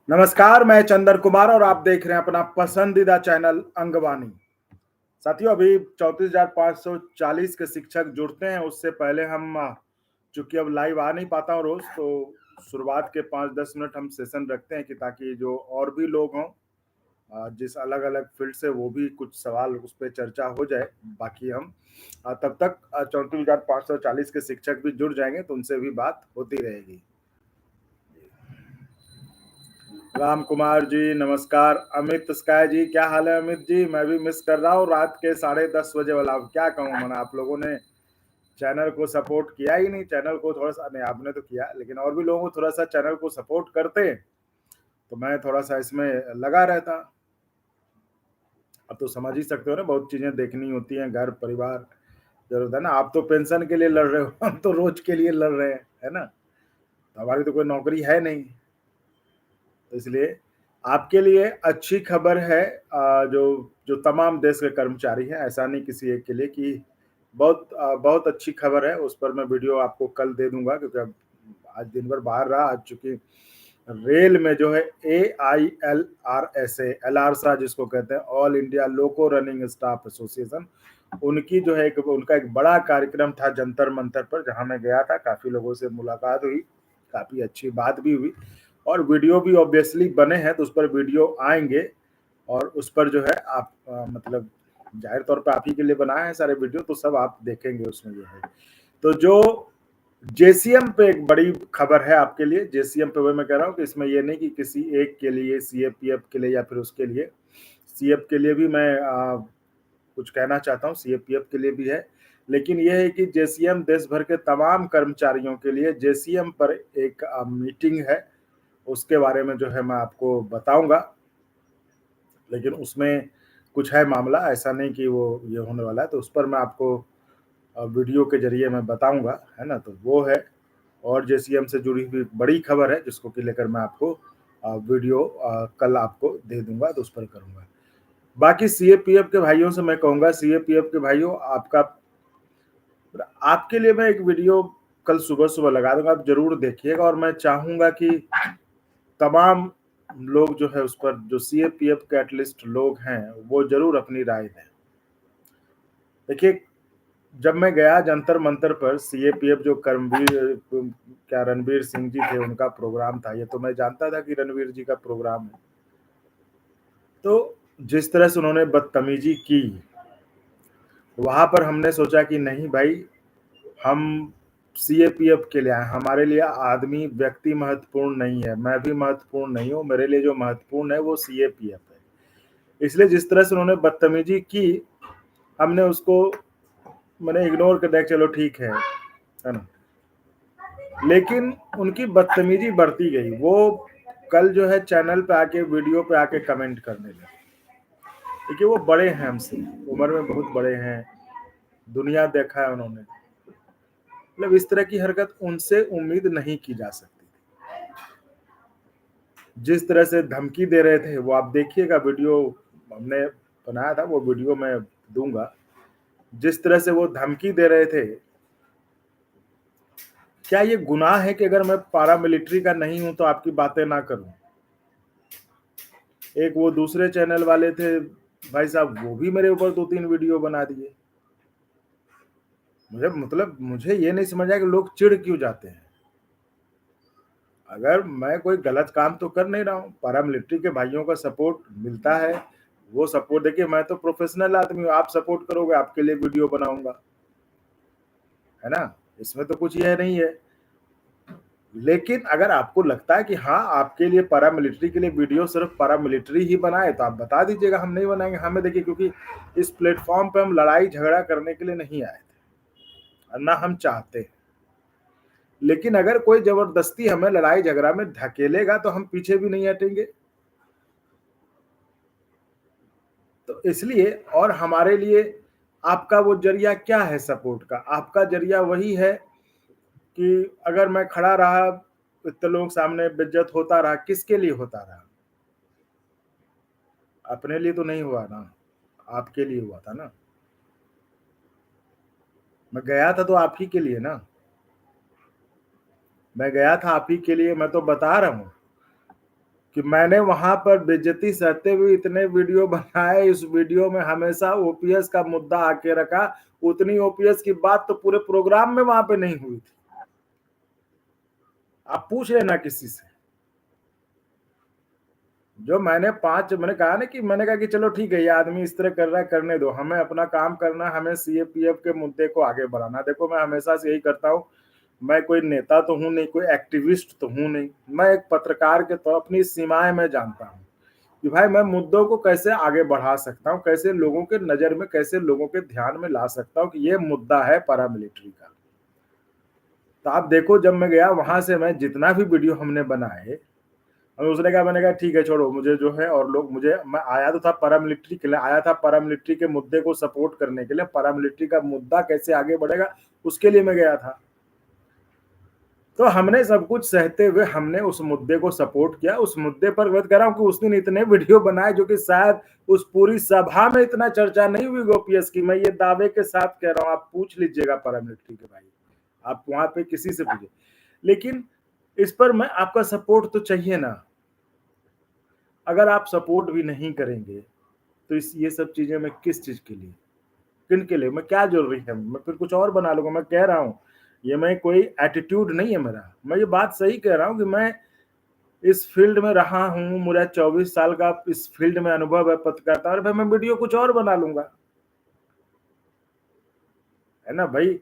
नमस्कार, मैं चंदन कुमार और आप देख रहे हैं अपना पसंदीदा चैनल अंगवानी। साथियों, अभी 34,540 के शिक्षक जुड़ते हैं। उससे पहले हम चूँकि अब लाइव आ नहीं पाता हूँ रोज़, तो शुरुआत के 5-10 मिनट हम सेशन रखते हैं कि ताकि जो और भी लोग हों जिस अलग-अलग फ़ील्ड से, वो भी कुछ सवाल उस पे चर्चा हो जाए। बाकी हम तब तक 34,540 के शिक्षक भी जुड़ जाएँगे, तो उनसे भी बात होती रहेगी। राम कुमार जी नमस्कार। अमित स्काई जी, क्या हाल है अमित जी? मैं भी मिस कर रहा हूँ रात के 10:30 बजे वाला। अब क्या कहूँ, मैंने आप लोगों ने चैनल को सपोर्ट किया ही नहीं। चैनल को थोड़ा सा नहीं, आपने तो किया, लेकिन और भी लोगों को थोड़ा सा चैनल को सपोर्ट करते तो मैं थोड़ा सा इसमें लगा रहता। अब तो समझ ही सकते हो ना, बहुत चीजें देखनी होती हैं, घर परिवार जरूरत है ना। आप तो पेंशन के लिए लड़ रहे हो, हम तो रोज के लिए लड़ रहे हैं, है ना। तो हमारी तो कोई नौकरी है नहीं, तो इसलिए आपके लिए अच्छी खबर है। जो जो तमाम देश के कर्मचारी हैं, ऐसा नहीं किसी एक के लिए, कि बहुत अच्छी खबर है। उस पर मैं वीडियो आपको कल दे दूंगा, क्योंकि अब आज दिन भर बाहर रहा। आज चूंकि रेल में जो है AILRSA, एलारसा जिसको कहते हैं, ऑल इंडिया लोको रनिंग स्टाफ एसोसिएशन, उनकी जो है उनका एक बड़ा कार्यक्रम था जंतर मंतर पर, जहां मैं गया था। काफी लोगों से मुलाकात हुई, काफी अच्छी बात भी हुई, और वीडियो भी ऑब्वियसली बने हैं, तो उस पर वीडियो आएंगे। और उस पर जो है आप मतलब जाहिर तौर पे आप ही के लिए बनाए हैं सारे वीडियो, तो सब आप देखेंगे उसमें जो है। तो जो जेसीएम पे एक बड़ी खबर है आपके लिए। जेसीएम पे वही मैं कह रहा हूँ कि इसमें ये नहीं कि किसी एक के लिए, सीएपीएफ के लिए या फिर उसके लिए, सीएफ के लिए भी मैं कुछ कहना चाहता हूँ, सीएपीएफ के लिए भी है। लेकिन यह है कि जेसीएम देश भर के तमाम कर्मचारियों के लिए जेसीएम पर एक मीटिंग है, उसके बारे में जो है मैं आपको बताऊंगा। लेकिन उसमें कुछ है मामला, ऐसा नहीं कि वो ये होने वाला है, तो उस पर मैं आपको वीडियो के जरिए मैं बताऊंगा, है ना। तो वो है, और जेसीएम से जुड़ी हुई बड़ी खबर है, जिसको कि लेकर मैं आपको वीडियो कल आपको दे दूंगा, तो उस पर करूंगा। बाकी सीएपीएफ के भाइयों से मैं कहूंगा, सीएपीएफ के भाइयों, आपके लिए मैं एक वीडियो कल सुबह सुबह लगा दूंगा, आप जरूर देखिएगा। और मैं चाहूंगा कि तमाम लोग जो है उस पर, जो सीएपीएफ के एटलीस्ट लोग हैं, वो जरूर अपनी राय दें। देखिए, जब मैं गया जंतर मंतर पर, सीएपीएफ जो कर्मवीर क्या रणवीर सिंह जी थे, उनका प्रोग्राम था। ये तो मैं जानता था कि रणवीर जी का प्रोग्राम है। तो जिस तरह से उन्होंने बदतमीजी की वहां पर, हमने सोचा कि नहीं भाई, हम सीएपीएफ के लिए आए, हमारे लिए आदमी व्यक्ति महत्वपूर्ण नहीं है, मैं भी महत्वपूर्ण नहीं हूँ, मेरे लिए जो महत्वपूर्ण है वो सीएपीएफ है। इसलिए जिस तरह से उन्होंने बदतमीजी की, हमने उसको मैंने इग्नोर कर दिया, चलो ठीक है ना। लेकिन उनकी बदतमीजी बढ़ती गई। वो कल जो है चैनल पे आके, वीडियो पे आके कमेंट करने लगे। देखिए, वो बड़े हैं हमसे, उम्र में बहुत बड़े हैं, दुनिया देखा है उन्होंने। मतलब इस तरह की हरकत उनसे उम्मीद नहीं की जा सकती। जिस तरह से धमकी दे रहे थे, वो आप देखिएगा, वीडियो हमने बनाया था, वो वीडियो मैं दूंगा। जिस तरह से वो धमकी दे रहे थे, क्या ये गुनाह है कि अगर मैं पारामिलिट्री का नहीं हूं तो आपकी बातें ना करूं? एक वो दूसरे चैनल वाले थे भाई साहब, वो भी मेरे ऊपर 2-3 वीडियो बना दिए। मुझे ये नहीं समझ आया कि लोग चिढ़ क्यों जाते हैं। अगर मैं कोई गलत काम तो कर नहीं रहा हूँ, पैरामिलिट्री के भाइयों का सपोर्ट मिलता है, वो सपोर्ट देखिए, मैं तो प्रोफेशनल आदमी हूँ, आप सपोर्ट करोगे, आपके लिए वीडियो बनाऊंगा, है ना। इसमें तो कुछ यह नहीं है। लेकिन अगर आपको लगता है कि हाँ, आपके लिए पैरामिलिट्री के लिए वीडियो सिर्फ पैरामिलिट्री ही बनाए, तो आप बता दीजिएगा, हम नहीं बनाएंगे। हमें देखिए, क्योंकि इस प्लेटफॉर्म पे हम लड़ाई झगड़ा करने के लिए नहीं आए थे, और ना हम चाहते हैं। लेकिन अगर कोई जबरदस्ती हमें लड़ाई झगड़ा में धकेलेगा, तो हम पीछे भी नहीं हटेंगे। तो इसलिए, और हमारे लिए आपका वो जरिया क्या है सपोर्ट का? आपका जरिया वही है कि अगर मैं खड़ा रहा, इतने लोग सामने बेइज्जत होता रहा, किसके लिए होता रहा? अपने लिए तो नहीं हुआ ना, आपके लिए हुआ था ना। मैं गया था तो आप ही के लिए ना, मैं गया था आप ही के लिए। मैं तो बता रहा हूँ कि मैंने वहां पर बेइज्जती सहते हुए इतने वीडियो बनाए, इस वीडियो में हमेशा ओपीएस का मुद्दा आके रखा, उतनी ओपीएस की बात तो पूरे प्रोग्राम में वहां पे नहीं हुई थी। आप पूछ लेना किसी से। जो मैंने कहा ना कि मैंने कहा कि चलो ठीक है, ये आदमी इस तरह कर रहा है, करने दो, हमें अपना काम करना, हमें सीएपीएफ के मुद्दे को आगे बढ़ाना। देखो मैं हमेशा से यही करता हूँ, मैं कोई नेता तो हूं नहीं, कोई एक्टिविस्ट तो हूं नहीं, मैं एक पत्रकार के तौर अपनी सीमाएं मैं जानता हूँ कि भाई मैं मुद्दों को कैसे आगे बढ़ा सकता हूँ, कैसे लोगों के नजर में, कैसे लोगों के ध्यान में ला सकता हूँ कि ये मुद्दा है पैरामिलिट्री का। तो आप देखो, जब मैं गया वहां से, मैं जितना भी वीडियो हमने बनाए, और उसने कहा, मैंने कहा ठीक है छोड़ो, मुझे जो है, और लोग मुझे, मैं आया तो था पैरामिलिट्री के लिए, आया था पैरामिलिट्री के मुद्दे को सपोर्ट करने के लिए, पैरामिलिट्री का मुद्दा कैसे आगे बढ़ेगा उसके लिए मैं गया था। तो हमने सब कुछ सहते हुए हमने उस मुद्दे को सपोर्ट किया। उस मुद्दे पर मैं कह रहा हूं कि उस दिन इतने वीडियो बनाए जो कि शायद उस पूरी सभा में इतना चर्चा नहीं हुई ओपीएस की। मैं ये दावे के साथ कह रहा हूं, आप पूछ लीजिएगा पैरामिलिट्री के भाई, आप वहां पे किसी से पूछिए। लेकिन इस पर मैं आपका सपोर्ट तो चाहिए ना। अगर आप सपोर्ट भी नहीं करेंगे तो इस ये सब चीजें मैं किस चीज के लिए, किन के लिए, मैं क्या जरूरी है, मैं फिर कुछ और बना लूंगा। मैं कह रहा हूं, ये मैं कोई एटीट्यूड नहीं है मेरा, मैं ये बात सही कह रहा हूं कि मैं इस फील्ड में रहा हूं, मेरा 24 साल का इस फील्ड में अनुभव है पत्रकारिता, और भाई मैं वीडियो कुछ और बना लूंगा, है ना भाई।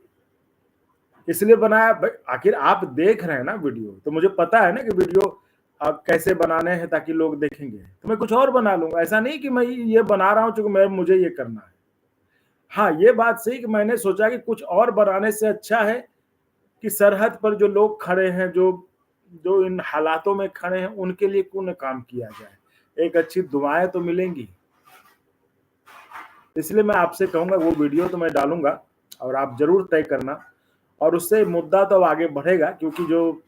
इसलिए बनाया भाई, आखिर आप देख रहे हैं ना वीडियो, तो मुझे पता है ना कि वीडियो कैसे बनाने हैं ताकि लोग देखेंगे, तो मैं कुछ और बना लूंगा। ऐसा नहीं कि मैं ये बना रहा हूं चूंकि मैं मुझे ये करना है। हाँ, ये बात सही कि मैंने सोचा कि कुछ और बनाने से अच्छा है कि सरहद पर जो लोग खड़े हैं, जो जो इन हालातों में खड़े हैं, उनके लिए क्यों न काम किया जाए, एक अच्छी दुआएं तो मिलेंगी। इसलिए मैं आपसे कहूंगा, वो वीडियो तो मैं डालूंगा और आप जरूर तय करना, और उससे मुद्दा तो आगे बढ़ेगा। क्योंकि जो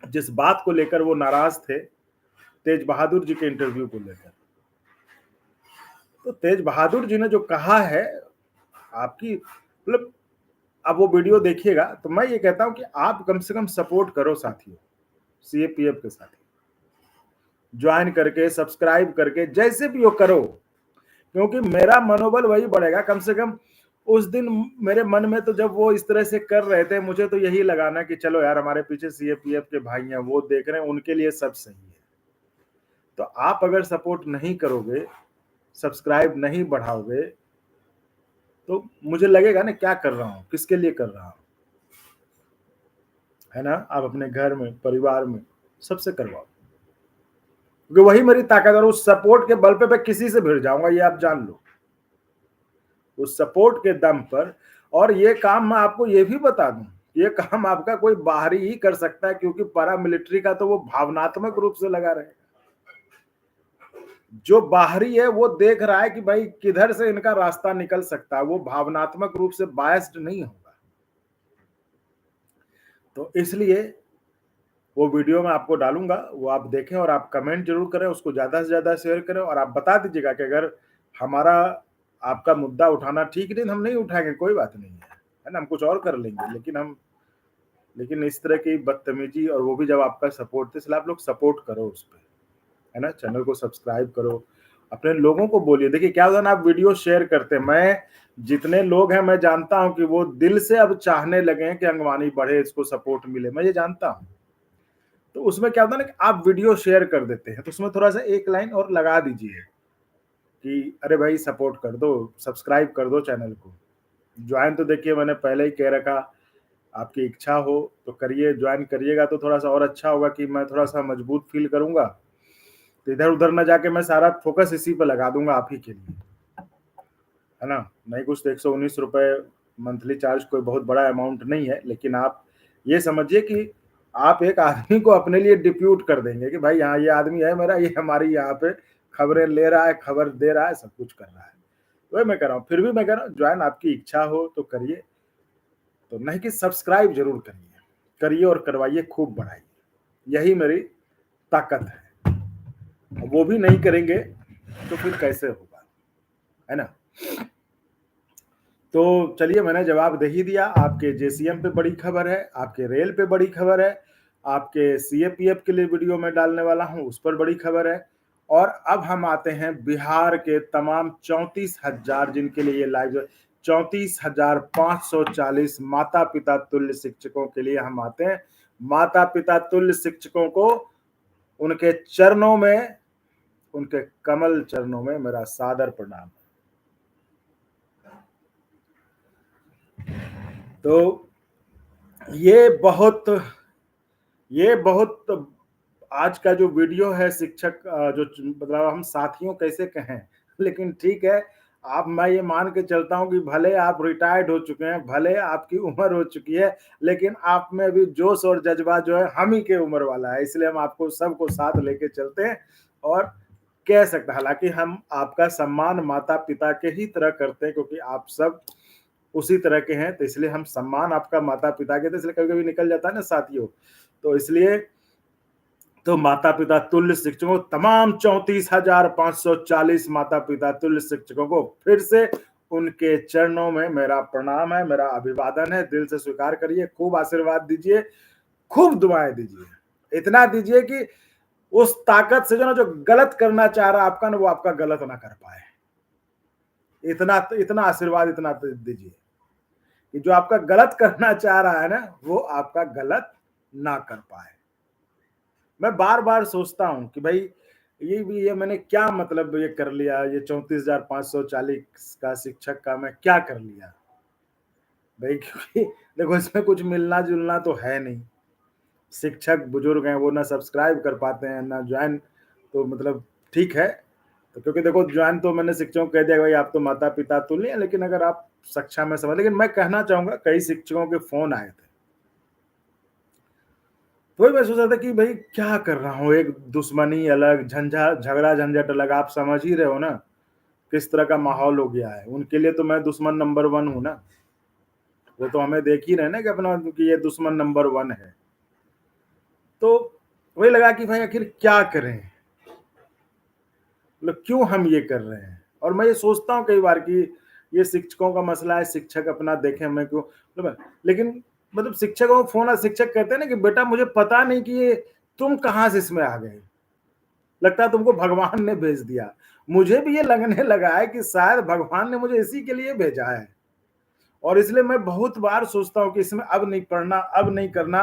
जिस बात को लेकर वो नाराज थे, तेज बहादुर जी के इंटरव्यू को लेकर, तो तेज बहादुर जी ने जो कहा है, आपकी मतलब, अब वो वीडियो देखिएगा, तो मैं ये कहता हूं कि आप कम से कम सपोर्ट करो साथियों, सीएपीएफ के साथियों, ज्वाइन करके, सब्सक्राइब करके, जैसे भी वो करो। क्योंकि मेरा मनोबल वही बढ़ेगा, कम से कम उस दिन मेरे मन में तो जब वो इस तरह से कर रहे थे, मुझे तो यही लगा ना कि चलो यार, हमारे पीछे सीएपीएफ के भाई हैं, वो देख रहे हैं, उनके लिए सब सही है। तो आप अगर सपोर्ट नहीं करोगे, सब्सक्राइब नहीं बढ़ाओगे, तो मुझे लगेगा ना क्या कर रहा हूं, किसके लिए कर रहा हूं, है ना। आप अपने घर में, परिवार में सबसे करवाओ, क्योंकि वही मेरी ताकत, और उस सपोर्ट के बल पे मैं किसी से भिड़ जाऊंगा, ये आप जान लो, उस सपोर्ट के दम पर। और ये काम मैं आपको ये भी बता दूं, ये काम आपका कोई बाहरी ही कर सकता है, क्योंकि पैरामिलिट्री का तो वो भावनात्मक रूप से लगा रहे। जो बाहरी है वो देख रहा है कि भाई किधर से इनका रास्ता निकल सकता है, वो भावनात्मक रूप से बायस्ड नहीं होगा। तो इसलिए वो वीडियो मैं आपको डालूंगा, वो आप देखें और आप कमेंट जरूर करें, उसको ज्यादा से ज्यादा शेयर करें, और आप बता दीजिएगा कि अगर हमारा आपका मुद्दा उठाना ठीक नहीं, हम नहीं उठाएंगे, कोई बात नहीं है ना, हम कुछ और कर लेंगे। लेकिन इस तरह की बदतमीजी, और वो भी जब आपका सपोर्ट थे, इसलिए आप लोग सपोर्ट करो उस पर, है ना। चैनल को सब्सक्राइब करो, अपने लोगों को बोलिए। देखिए क्या होता है ना, आप वीडियो शेयर करते हैं, मैं जितने लोग हैं मैं जानता हूं कि वो दिल से अब चाहने लगे हैं कि अंगवानी बढ़े, इसको सपोर्ट मिले, मैं ये जानता हूं। तो उसमें क्या होता है ना कि आप वीडियो शेयर कर देते हैं, तो उसमें थोड़ा सा एक लाइन और लगा दीजिए कि अरे भाई सपोर्ट कर दो, सब्सक्राइब कर दो चैनल को। ज्वाइन तो देखिए मैंने पहले ही कह रखा, आपकी इच्छा हो तो करिए, ज्वाइन करिएगा तो थोड़ा सा और अच्छा होगा कि मैं थोड़ा सा मजबूत फील करूंगा, तो इधर उधर ना जाके मैं सारा फोकस इसी पर लगा दूंगा, आप ही के लिए, है ना। नहीं कुछ तो 119 रुपए मंथली चार्ज कोई बहुत बड़ा अमाउंट नहीं है, लेकिन आप ये समझिए कि आप एक आदमी को अपने लिए डिप्यूट कर देंगे कि भाई हाँ, ये आदमी है मेरा, ये हमारी यहाँ पे खबरें ले रहा है, खबर दे रहा है, सब कुछ कर रहा है। वही मैं कह रहा हूँ, फिर भी मैं कह रहा हूँ ज्वाइन आपकी इच्छा हो तो करिए, तो नहीं कि सब्सक्राइब जरूर करिए, करिए और करवाइए, खूब बढ़ाइए, यही मेरी ताकत है। वो भी नहीं करेंगे तो फिर कैसे होगा, है ना। तो चलिए, मैंने जवाब दे ही दिया। आपके जेसीएम पे बड़ी खबर है, आपके रेल पे बड़ी खबर है, आपके सीएपीएफ के लिए वीडियो मैं डालने वाला हूं, उस पर बड़ी खबर है। और अब हम आते हैं बिहार के तमाम 34,000 जिनके लिए ये लाइव 34,540 माता पिता तुल्य शिक्षकों के लिए हम आते हैं। माता पिता तुल्य शिक्षकों को उनके चरणों में, उनके कमल चरणों में मेरा सादर प्रणाम। तो ये बहुत आज का जो वीडियो है शिक्षक जो मतलब हम साथियों कैसे कहें, लेकिन ठीक है। आप मैं ये मान के चलता हूं कि भले आप रिटायर्ड हो चुके हैं, भले आपकी उम्र हो चुकी है, लेकिन आप में भी जोश और जज्बा जो है हम ही के उम्र वाला है, इसलिए हम आपको सबको साथ लेके चलते हैं। और कह सकते हैं, हालांकि हम आपका सम्मान माता पिता के ही तरह करते हैं, क्योंकि आप सब उसी तरह के हैं, तो इसलिए हम सम्मान आपका माता पिता के, तो इसलिए कभी कभी निकल जाता है ना साथियों। तो इसलिए तो माता पिता तुल्य शिक्षकों, तमाम 34,540 माता पिता तुल्य शिक्षकों को फिर से उनके चरणों में मेरा प्रणाम है, मेरा अभिवादन है। दिल से स्वीकार करिए, खूब आशीर्वाद दीजिए, खूब दुआएं दीजिए, इतना दीजिए कि उस ताकत से जो ना, जो गलत करना चाह रहा आपका ना, वो आपका गलत ना कर पाए। इतना इतना आशीर्वाद इतना दीजिए कि जो आपका गलत करना चाह रहा है ना, वो आपका गलत ना कर पाए। मैं बार बार सोचता हूं कि भाई ये मैंने क्या मतलब ये कर लिया, ये 34,540 का शिक्षक का मैं क्या कर लिया भाई, क्योंकि देखो इसमें कुछ मिलना जुलना तो है नहीं। शिक्षक बुजुर्ग हैं, वो ना सब्सक्राइब कर पाते हैं ना ज्वाइन, तो मतलब ठीक है। तो क्योंकि देखो ज्वाइन तो मैंने शिक्षकों को कह दिया भाई आप तो माता पिता तो नहीं है, लेकिन अगर आप सक्षा में समझ, लेकिन मैं कहना चाहूंगा कई शिक्षकों के फोन आए थे, वही मैं सोच रहा था कि भाई क्या कर रहा हूँ, एक दुश्मनी अलग, झंझा झगड़ा झंझट अलग, आप समझ ही रहे हो ना किस तरह का माहौल हो गया है। उनके लिए तो मैं दुश्मन नंबर 1 हूं ना, वो तो हमें देख ही रहे ना कि अपना कि ये दुश्मन नंबर 1 है। तो वही लगा कि भाई आखिर क्या करें, मतलब क्यों हम ये कर रहे हैं। और मैं ये सोचता हूँ कई बार कि ये शिक्षकों का मसला है, शिक्षक अपना देखें, मैं क्यों मतलब, लेकिन मतलब शिक्षकों को फोन, शिक्षक कहते हैं ना कि बेटा मुझे पता नहीं कि ये तुम कहाँ से इसमें आ गए, लगता है तुमको भगवान ने भेज दिया। मुझे भी ये लगने लगा है कि शायद भगवान ने मुझे इसी के लिए भेजा है, और इसलिए मैं बहुत बार सोचता हूँ कि इसमें अब नहीं पढ़ना, अब नहीं करना,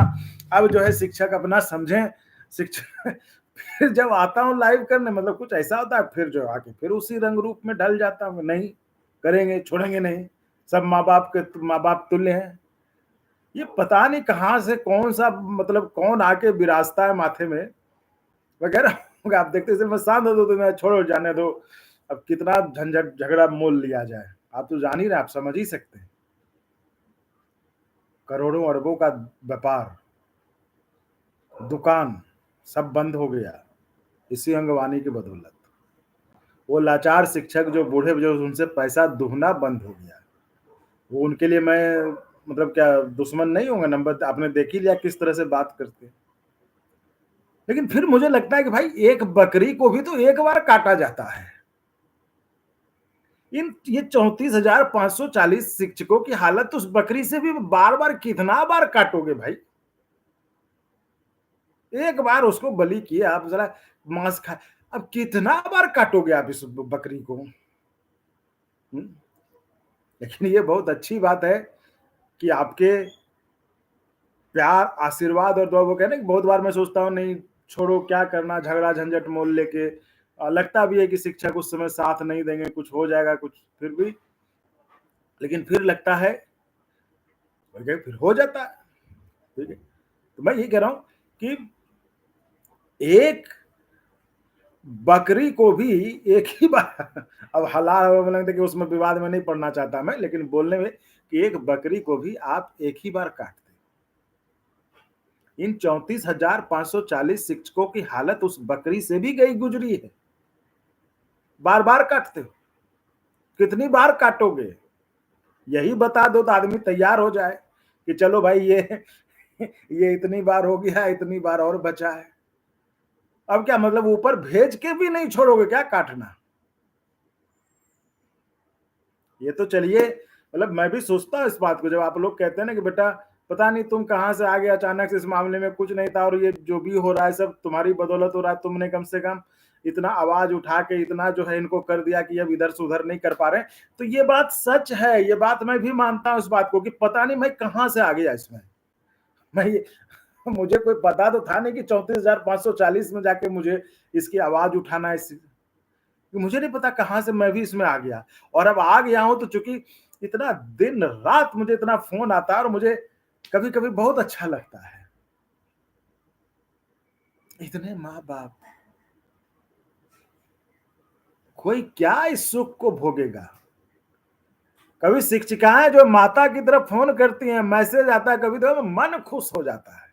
अब जो है शिक्षक अपना समझें। शिक्षक फिर जब आता हूँ लाइव करने, मतलब कुछ ऐसा होता है, फिर जो आके फिर उसी रंग रूप में ढल जाता हूँ, नहीं करेंगे, छोड़ेंगे नहीं, सब माँ बाप तुल्य हैं। ये पता नहीं कहाँ से कौन सा मतलब कौन आके विराजता है माथे में वगैरह। आप देखते मैं शांत हो तो मैं छोड़ो जाने दो, अब कितना झंझट झगड़ा मोल लिया जाए, आप तो जान ही रहे, आप समझ ही सकते हैं। करोड़ों अरबों का व्यापार, दुकान सब बंद हो गया इसी अंगवानी की बदौलत। वो लाचार शिक्षक जो बूढ़े जो उनसे पैसा दुगना बंद हो गया, वो उनके लिए मैं मतलब क्या दुश्मन नहीं होंगे, नंबर आपने देख ही लिया किस तरह से बात करते हैं। लेकिन फिर मुझे लगता है कि भाई एक बकरी को भी तो एक बार काटा जाता है। इन ये 34,540 शिक्षकों की हालत उस बकरी से भी बार बार कितना बार काटोगे भाई, एक बार उसको बलि किए आप, जरा मांस खा, अब कितना बार काटोगे आप इस बकरी को। लेकिन ये बहुत अच्छी बात है कि आपके प्यार आशीर्वाद और दुआ, वो कहने बहुत बार मैं सोचता हूँ नहीं छोड़ो क्या करना, झगड़ा झंझट मोल लेके लगता भी है कि शिक्षक उस समय साथ नहीं देंगे, कुछ हो जाएगा कुछ, फिर भी लेकिन फिर लगता है फिर हो जाता है। ठीक है, तो मैं ये कह रहा हूं कि एक बकरी को भी एक ही बार, अब हालात कि उसमें विवाद में नहीं पड़ना चाहता मैं, लेकिन बोलने में कि एक बकरी को भी आप एक ही बार काटते। इन 34,540 शिक्षकों की हालत उस बकरी से भी गई गुजरी है। बार बार काटते हो, कितनी बार काटोगे, यही बता दो तो आदमी तैयार हो जाए कि चलो भाई ये इतनी बार हो गया, इतनी बार और बचा है। अब क्या मतलब ऊपर भेज के भी नहीं छोड़ोगे क्या काटना। ये तो चलिए, मतलब मैं भी सोचता हूं इस बात को, जब आप लोग कहते हैं ना कि बेटा पता नहीं तुम कहां से आ गए अचानक से, इस मामले में कुछ नहीं था और ये जो भी हो रहा है सब तुम्हारी बदौलत हो रहा है। तुमने कम से कम इतना आवाज उठा के इतना जो है इनको कर दिया कि अब इधर से उधर नहीं कर पा रहे। तो ये बात सच है, ये बात मैं भी मानता हूं इस बात को कि पता नहीं मैं कहां से आ गया इसमें। मैं ये मुझे कोई पता तो था नहीं कि 34,540 में जाके मुझे इसकी आवाज उठाना है। मुझे नहीं पता कहां से मैं भी इसमें आ गया, और अब आ गया हूं तो चूंकि इतना दिन रात मुझे इतना फोन आता है और मुझे कभी कभी बहुत अच्छा लगता है। इतने माँ बाप, कोई क्या इस सुख को भोगेगा। कभी शिक्षिकाएं जो माता की तरफ फोन करती हैं, मैसेज आता है कभी तो मन खुश हो जाता है।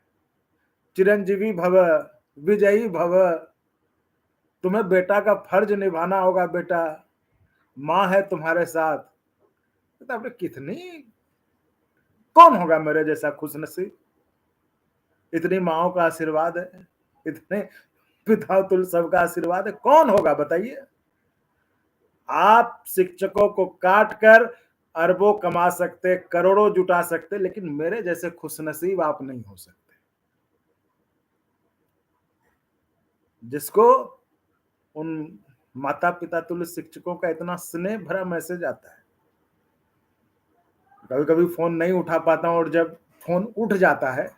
चिरंजीवी भव, विजयी भव, तुम्हें बेटा का फर्ज निभाना होगा बेटा, माँ है तुम्हारे साथ। तो आपने कितनी, कौन होगा मेरे जैसा खुशनसीब। इतनी माओ का आशीर्वाद है, इतने पिताओं तुल सबका आशीर्वाद है, कौन होगा बताइए। आप शिक्षकों को काट कर अरबों कमा सकते, करोड़ों जुटा सकते, लेकिन मेरे जैसे खुशनसीब आप नहीं हो सकते, जिसको उन माता पिता तुल्य शिक्षकों का इतना स्नेह भरा मैसेज आता है। कभी कभी फोन नहीं उठा पाता हूं और जब फोन उठ जाता है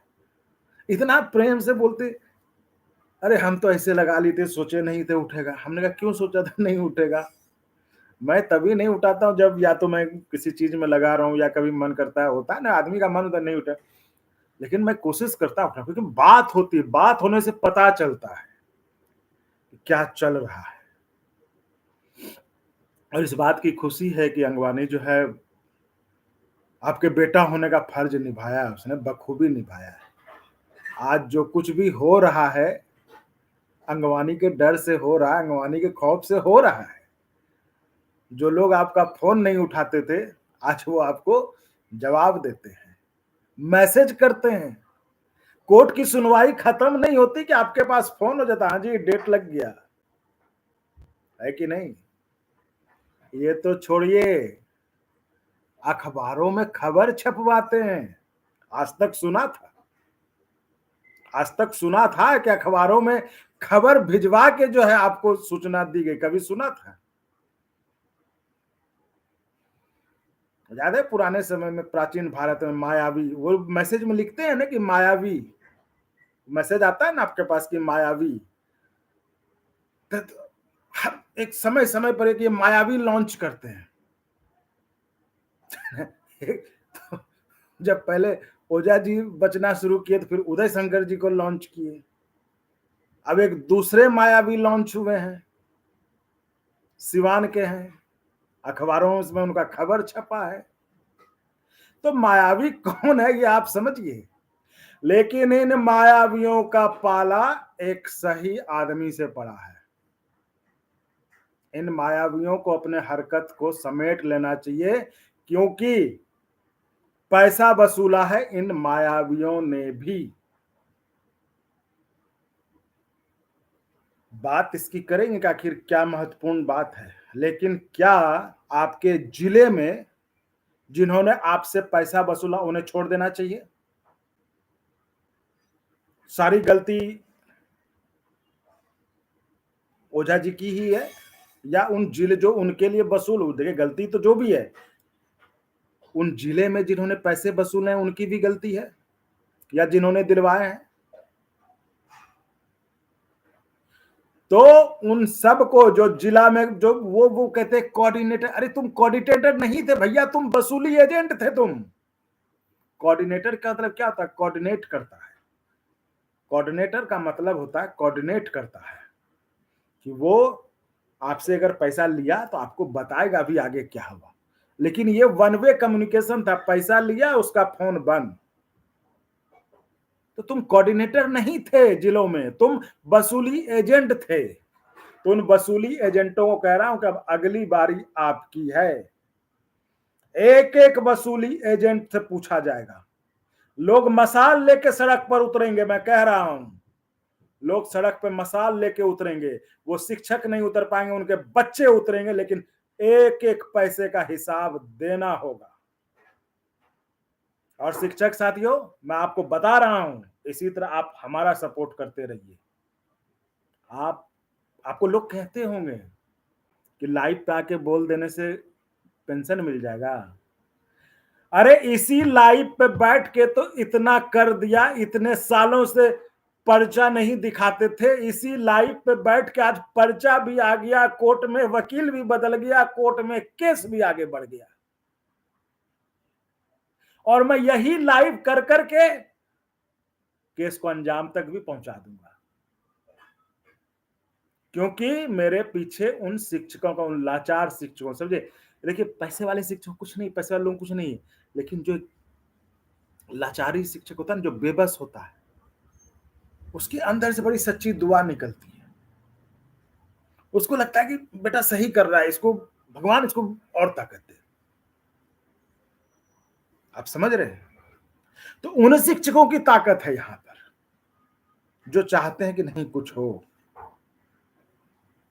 इतना प्रेम से बोलते, अरे हम तो ऐसे लगा ली थे, सोचे नहीं थे उठेगा। हमने कहा क्यों सोचा था नहीं उठेगा। मैं तभी नहीं उठाता हूँ जब या तो मैं किसी चीज में लगा रहा हूँ या कभी मन करता है, होता है ना आदमी का मन तो नहीं उठा, लेकिन मैं कोशिश करता हूँ उठा, क्योंकि बात होती है, बात होने से पता चलता है कि क्या चल रहा है। और इस बात की खुशी है कि अंगवानी जो है आपके बेटा होने का फर्ज निभाया है, उसने बखूबी निभाया है। आज जो कुछ भी हो रहा है अंगवानी के डर से हो रहा है, अंगवानी के खौफ से हो रहा है। जो लोग आपका फोन नहीं उठाते थे आज वो आपको जवाब देते हैं, मैसेज करते हैं। कोर्ट की सुनवाई खत्म नहीं होती कि आपके पास फोन हो जाता, हाँ जी डेट लग गया, है कि नहीं। ये तो छोड़िए, अखबारों में खबर छपवाते हैं। आज तक सुना था, आज तक सुना था कि अखबारों में खबर भिजवा के जो है आपको सूचना दी गई, कभी सुना था। याद है पुराने समय में प्राचीन भारत में मायावी, वो मैसेज में लिखते हैं ना कि मायावी, मैसेज आता है ना आपके पास कि मायावी। हर एक समय समय पर एक ये मायावी लॉन्च करते हैं। तो जब पहले ओझा जी बचना शुरू किए तो फिर उदय शंकर जी को लॉन्च किए, अब एक दूसरे मायावी लॉन्च हुए हैं, सिवान के हैं, अखबारों में उनका खबर छपा है। तो मायावी कौन है ये आप समझिए, लेकिन इन मायावियों का पाला एक सही आदमी से पड़ा है। इन मायावियों को अपने हरकत को समेट लेना चाहिए, क्योंकि पैसा वसूला है इन मायावियों ने भी। बात इसकी करेंगे कि आखिर क्या महत्वपूर्ण बात है, लेकिन क्या आपके जिले में जिन्होंने आपसे पैसा वसूला उन्हें छोड़ देना चाहिए? सारी गलती ओझा जी की ही है या उन जिले जो उनके लिए वसूल हो, देखिए गलती तो जो भी है, उन जिले में जिन्होंने पैसे वसूले हैं उनकी भी गलती है या जिन्होंने दिलवाए हैं? तो उन सब को जो जिला में जो वो कहते हैं कोऑर्डिनेटर, अरे तुम कोऑर्डिनेटर नहीं थे भैया, तुम वसूली एजेंट थे। तुम कोऑर्डिनेटर का मतलब क्या होता है? कोऑर्डिनेट करता है। कोऑर्डिनेटर का मतलब होता है कोऑर्डिनेट करता है, कि वो आपसे अगर पैसा लिया तो आपको बताएगा भी आगे क्या हुआ। लेकिन ये वन वे कम्युनिकेशन था, पैसा लिया उसका फोन बंद। तो तुम कोऑर्डिनेटर नहीं थे जिलों में, तुम वसूली एजेंट थे। तो उन वसूली एजेंटों को कह रहा हूं कि अब अगली बारी आपकी है। एक एक वसूली एजेंट से पूछा जाएगा। लोग मसाल लेके सड़क पर उतरेंगे, मैं कह रहा हूं, लोग सड़क पर मसाल लेके उतरेंगे। वो शिक्षक नहीं उतर पाएंगे, उनके बच्चे उतरेंगे, लेकिन एक एक पैसे का हिसाब देना होगा। और शिक्षक साथियों, मैं आपको बता रहा हूं, इसी तरह आप हमारा सपोर्ट करते रहिए। आप आपको लोग कहते होंगे कि लाइव पे आके बोल देने से पेंशन मिल जाएगा। अरे इसी लाइव पे बैठ के तो इतना कर दिया, इतने सालों से पर्चा नहीं दिखाते थे, इसी लाइव पे बैठ के आज पर्चा भी आ गया, कोर्ट में वकील भी बदल गया, कोर्ट में केस भी आगे बढ़ गया, और मैं यही लाइव कर करके केस को अंजाम तक भी पहुंचा दूंगा, क्योंकि मेरे पीछे उन शिक्षकों का, उन लाचार शिक्षकों, समझे, देखिए पैसे वाले शिक्षक कुछ नहीं, पैसे वाले लोग कुछ नहीं है, लेकिन जो लाचारी शिक्षक होता है ना, जो बेबस होता है, उसके अंदर से बड़ी सच्ची दुआ निकलती है। उसको लगता है कि बेटा सही कर रहा है, इसको भगवान इसको और ताकत दे। आप समझ रहे हैं? तो उन शिक्षकों की ताकत है यहां पर, जो चाहते हैं कि नहीं कुछ हो।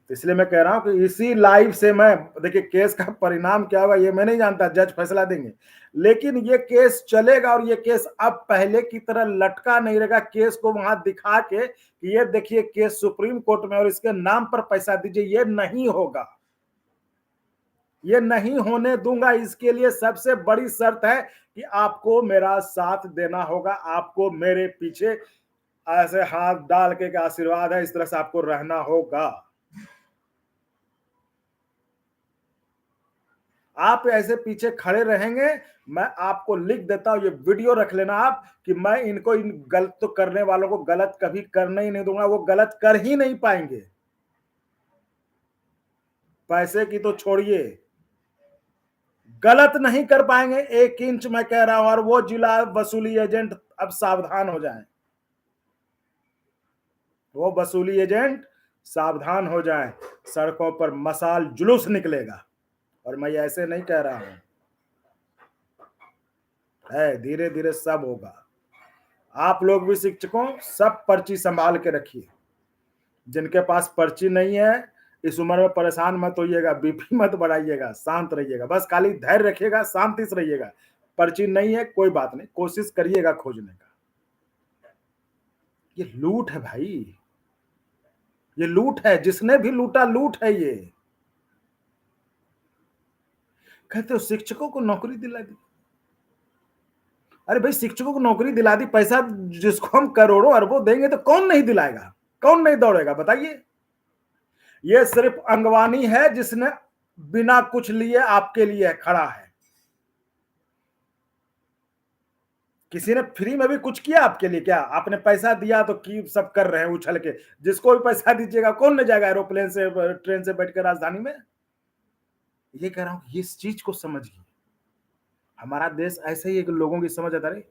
तो इसलिए मैं कह रहा हूं कि इसी लाइव से मैं, देखिए केस का परिणाम क्या होगा ये मैं नहीं जानता, जज फैसला देंगे, लेकिन ये केस चलेगा, और ये केस अब पहले की तरह लटका नहीं रहेगा, केस को वहां दिखा के कि ये देखिए केस सुप्रीम कोर्ट में और इसके नाम पर पैसा दीजिए, ये नहीं होगा, ये नहीं होने दूंगा। इसके लिए सबसे बड़ी शर्त है कि आपको मेरा साथ देना होगा, आपको मेरे पीछे ऐसे हाथ डाल के आशीर्वाद है, इस तरह से आपको रहना होगा। आप ऐसे पीछे खड़े रहेंगे, मैं आपको लिख देता हूं, ये वीडियो रख लेना आप, कि मैं इनको, इन गलत तो करने वालों को गलत कभी करने ही नहीं दूंगा, वो गलत कर ही नहीं पाएंगे। पैसे की तो छोड़िए, गलत नहीं कर पाएंगे 1 इंच, मैं कह रहा हूं। और वो जिला वसूली एजेंट अब सावधान हो जाएं, वो वसूली एजेंट सावधान हो जाएं, सड़कों पर मशाल जुलूस निकलेगा। और मैं ऐसे नहीं कह रहा हूं, है धीरे धीरे सब होगा। आप लोग भी शिक्षकों सब पर्ची संभाल के रखिए, जिनके पास पर्ची नहीं है इस उम्र में परेशान मत होइएगा, बीपी मत बढ़ाइएगा, शांत रहिएगा, बस खाली धैर्य रखिएगा, शांति से रहिएगा। पर्ची नहीं है कोई बात नहीं, कोशिश करिएगा खोजने का। ये लूट है भाई, ये लूट है, जिसने भी लूटा लूट है ये। कहते हो शिक्षकों को नौकरी दिला दी, अरे भाई शिक्षकों को नौकरी दिला दी, पैसा जिसको हम करोड़ों अरबों देंगे तो कौन नहीं दिलाएगा, कौन नहीं दौड़ेगा बताइए। ये सिर्फ अंगवानी है जिसने बिना कुछ लिए आपके लिए खड़ा है। किसी ने फ्री में भी कुछ किया आपके लिए क्या? आपने पैसा दिया तो की सब कर रहे हैं उछल के। जिसको भी पैसा दीजिएगा कौन ले जाएगा एरोप्लेन से, ट्रेन से बैठकर राजधानी में? ये कह रहा हूं इस चीज को समझिए, हमारा देश ऐसे ही एक लोगों की समझ आता रही।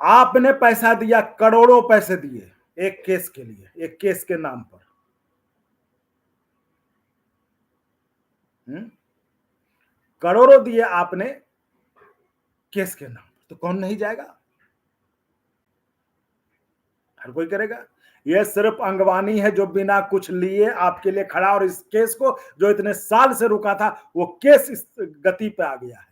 आपने पैसा दिया, करोड़ों पैसे दिए एक केस के लिए, एक केस के नाम पर। करोड़ों दिए आपने केस के नाम पर, तो कौन नहीं जाएगा? हर कोई करेगा। यह सिर्फ अंगवानी है जो बिना कुछ लिए आपके लिए खड़ा, और इस केस को जो इतने साल से रुका था वो केस इस गति पे आ गया है।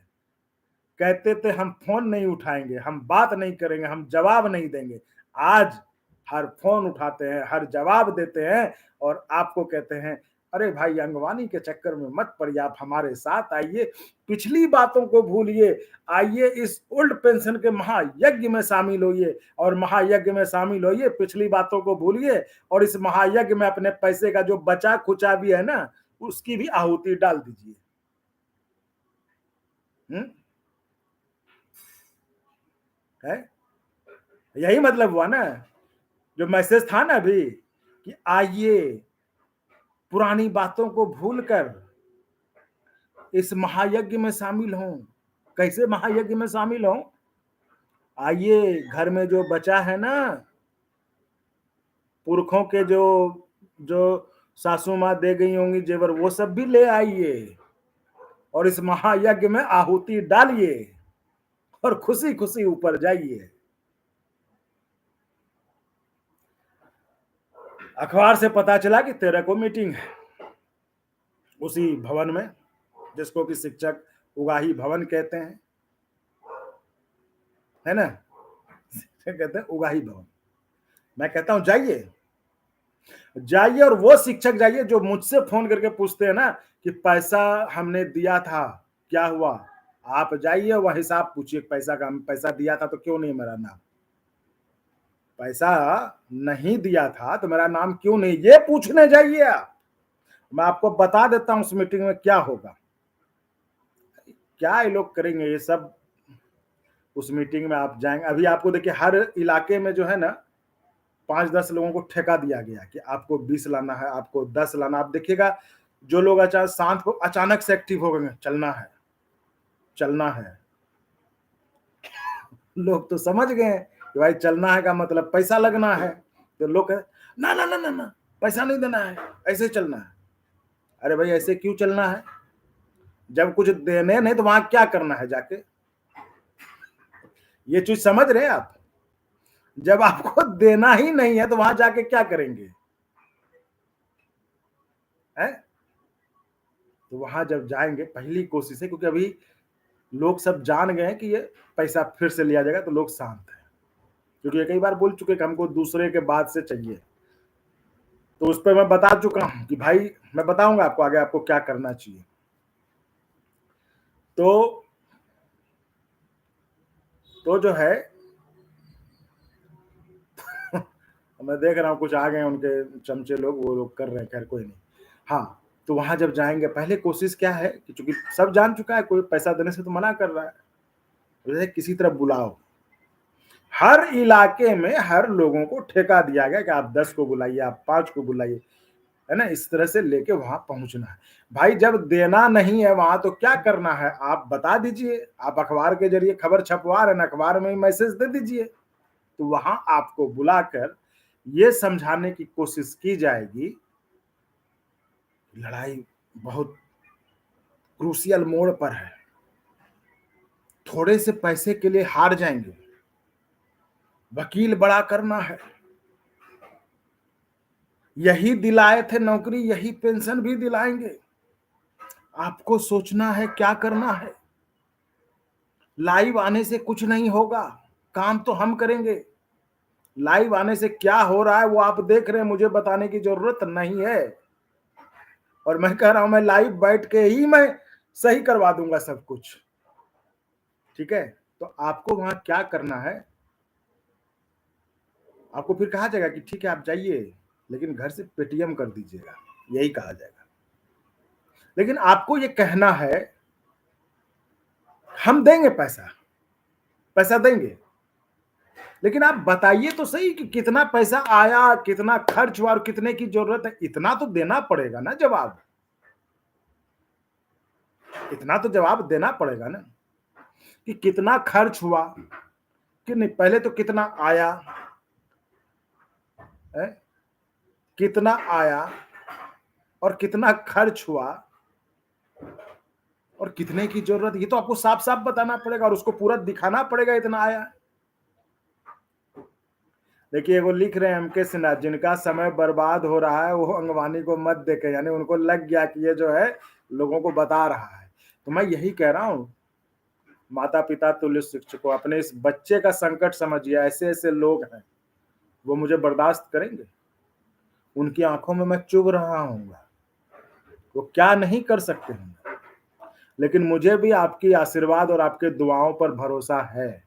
कहते थे हम फोन नहीं उठाएंगे, हम बात नहीं करेंगे, हम जवाब नहीं देंगे। आज हर फोन उठाते हैं, हर जवाब देते हैं, और आपको कहते हैं अरे भाई अंगवानी के चक्कर में मत पड़िए, आप हमारे साथ आइए, पिछली बातों को भूलिए, आइए इस ओल्ड पेंशन के महायज्ञ में शामिल होइए, और महायज्ञ में शामिल होइए, पिछली बातों को भूलिए, और इस महायज्ञ में अपने पैसे का जो बचा खुचा भी है ना, उसकी भी आहुति डाल दीजिए। है यही मतलब हुआ ना, जो मैसेज था ना अभी, कि आइए पुरानी बातों को भूलकर इस महायज्ञ में शामिल हों। कैसे महायज्ञ में शामिल हों? आइए घर में जो बचा है ना, पुरखों के जो जो सासू माँ दे गई होंगी जेवर, वो सब भी ले आइए, और इस महायज्ञ में आहुति डालिए, और खुशी खुशी ऊपर जाइए। अखबार से पता चला कि 13 को मीटिंग है उसी भवन में, जिसको कि शिक्षक उगाही भवन कहते हैं, है ना? कहते हैं उगाही भवन। मैं कहता हूं जाइए, जाइए और वो शिक्षक जाइए जो मुझसे फोन करके पूछते हैं ना कि पैसा हमने दिया था, क्या हुआ? आप जाइए वह हिसाब पूछिए पैसा का, पैसा दिया था तो क्यों नहीं मेरा नाम? पैसा नहीं दिया था तो मेरा नाम क्यों नहीं, ये पूछने जाइए आप। मैं आपको बता देता हूं उस मीटिंग में क्या होगा, क्या ये लोग करेंगे ये सब। उस मीटिंग में आप जाएंगे, अभी आपको देखिए हर इलाके में जो है ना 5-10 लोगों को ठेका दिया गया कि आपको 20 लाना है, आपको 10 लाना। आप देखिएगा जो लोग अचानक शांत को अचानक से एक्टिव हो गए, चलना है, चलना है। लोग तो समझ गए हैं कि भाई चलना है का मतलब पैसा लगना है, तो लोग कहे, ना ना ना ना ना, पैसा नहीं देना है, ऐसे चलना है। अरे भाई ऐसे क्यों चलना है? जब कुछ देने नहीं तो वहां क्या करना है जाके? ये चीज समझ रहे हैं आप? जब आपको देना ही नहीं है तो वहां जाके क्या करेंगे? है? तो वहां जब जाएंगे पहली कोशिश है, क्योंकि अभी लोग सब जान गए हैं कि ये पैसा फिर से लिया जाएगा, तो लोग शांत हैं, क्योंकि ये कई बार बोल चुके कि हमको दूसरे के बाद से चाहिए। तो उस पर मैं बता चुका हूं कि भाई मैं बताऊंगा आपको आगे आपको क्या करना चाहिए। तो जो है मैं देख रहा हूँ कुछ आ गए उनके चमचे लोग, वो लोग कर रहे हैं, खैर कोई नहीं। हाँ, तो वहां जब जाएंगे पहले कोशिश क्या है कि चूंकि सब जान चुका है, कोई पैसा देने से तो मना कर रहा है, तो किसी तरह बुलाओ। हर इलाके में हर लोगों को ठेका दिया गया कि आप 10 को बुलाइए, आप 5 को बुलाइए, है ना? इस तरह से लेके वहां पहुंचना है। भाई जब देना नहीं है वहां तो क्या करना है आप बता दीजिए, आप अखबार के जरिए खबर छपवा रहे हैं, अखबार में ही मैसेज दे दीजिए। तो वहां आपको बुलाकर ये समझाने की कोशिश की जाएगी, लड़ाई बहुत क्रूशियल मोड़ पर है, थोड़े से पैसे के लिए हार जाएंगे, वकील बड़ा करना है, यही दिलाए थे नौकरी, यही पेंशन भी दिलाएंगे। आपको सोचना है क्या करना है। लाइव आने से कुछ नहीं होगा, काम तो हम करेंगे। लाइव आने से क्या हो रहा है वो आप देख रहे हैं, मुझे बताने की जरूरत नहीं है। और मैं कह रहा हूं मैं लाइव बैठ के ही मैं सही करवा दूंगा सब कुछ, ठीक है? तो आपको वहां क्या करना है, आपको फिर कहा जाएगा कि ठीक है आप जाइए, लेकिन घर से पेटीएम कर दीजिएगा, यही कहा जाएगा। लेकिन आपको ये कहना है हम देंगे पैसा, पैसा देंगे, लेकिन आप बताइए तो सही कि कितना पैसा आया, कितना खर्च हुआ और कितने की जरूरत है। इतना तो देना पड़ेगा ना जवाब, इतना तो जवाब देना पड़ेगा ना कि कितना खर्च हुआ कि नहीं, पहले तो कितना आया है, कितना आया और कितना खर्च हुआ और कितने की जरूरत, ये तो आपको साफ साफ बताना पड़ेगा और उसको पूरा दिखाना पड़ेगा इतना आया। देखिए वो लिख रहे हैं एमके सिन्हा, जिनका समय बर्बाद हो रहा है वो अंगवानी को मत देखे, यानी उनको लग गया कि ये जो है लोगों को बता रहा है। तो मैं यही कह रहा हूं, माता पिता तुल्य शिक्षकों, अपने इस बच्चे का संकट समझिए, ऐसे ऐसे लोग हैं वो मुझे बर्दाश्त करेंगे? उनकी आंखों में मैं चुभ रहा हूँ, वो क्या नहीं कर सकते हैं, लेकिन मुझे भी आपकी आशीर्वाद और आपके दुआओं पर भरोसा है,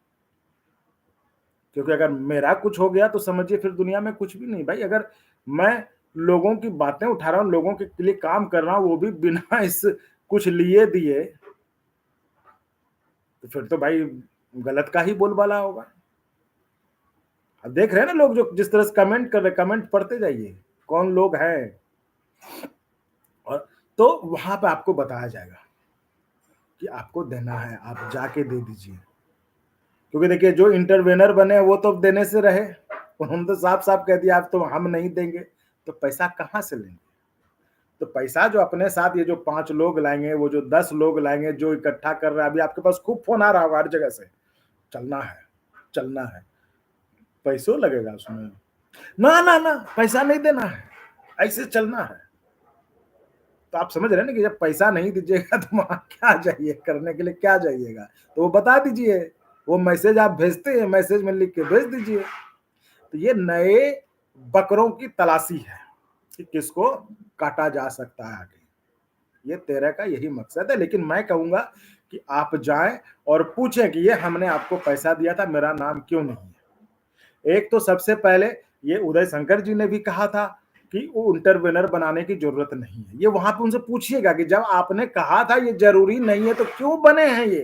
क्योंकि अगर मेरा कुछ हो गया तो समझिए फिर दुनिया में कुछ भी नहीं। भाई अगर मैं लोगों की बातें उठा रहा हूँ, लोगों के लिए काम कर रहा हूँ, वो भी बिना इस कुछ लिए दिए, तो फिर तो भाई गलत का ही बोलबाला होगा। अब देख रहे हैं ना लोग जो जिस तरह से कमेंट कर रहे, कमेंट पढ़ते जाइए कौन लोग हैं। और तो वहां पे आपको बताया जाएगा कि आपको देना है, आप जाके दे दीजिए, क्योंकि देखिए जो इंटरवेनर बने वो तो देने से रहे, उन्होंने तो साफ साफ कह दिया आप तो हम नहीं देंगे, तो पैसा कहां से लेंगे? तो पैसा जो अपने साथ ये जो 5 लोग लाएंगे, वो जो 10 लोग लाएंगे, जो इकट्ठा कर रहा है, अभी आपके पास खूब फोन आ रहा होगा हर जगह से, चलना है, चलना है, पैसों लगेगा उसमें, ना ना ना पैसा नहीं देना है, ऐसे चलना है। तो आप समझ रहे हैं ना कि जब पैसा नहीं दीजिएगा तो वहाँ क्या जाइए करने के लिए, क्या जाइएगा? तो वो बता दीजिए, वो मैसेज आप भेजते हैं, मैसेज में लिख के भेज दीजिए। तो ये नए बकरों की तलाशी है कि किसको काटा जा सकता है आगे। ये तेरह का यही मकसद है, लेकिन मैं कहूँगा कि आप जाएँ और पूछें कि ये हमने आपको पैसा दिया था, मेरा नाम क्यों नहीं है? एक तो सबसे पहले ये उदय शंकर जी ने भी कहा था कि वो इंटरवेनर बनाने की ज़रूरत नहीं है। ये वहाँ पे उनसे पूछिएगा कि जब आपने कहा था ये ज़रूरी नहीं है तो क्यों बने हैं ये?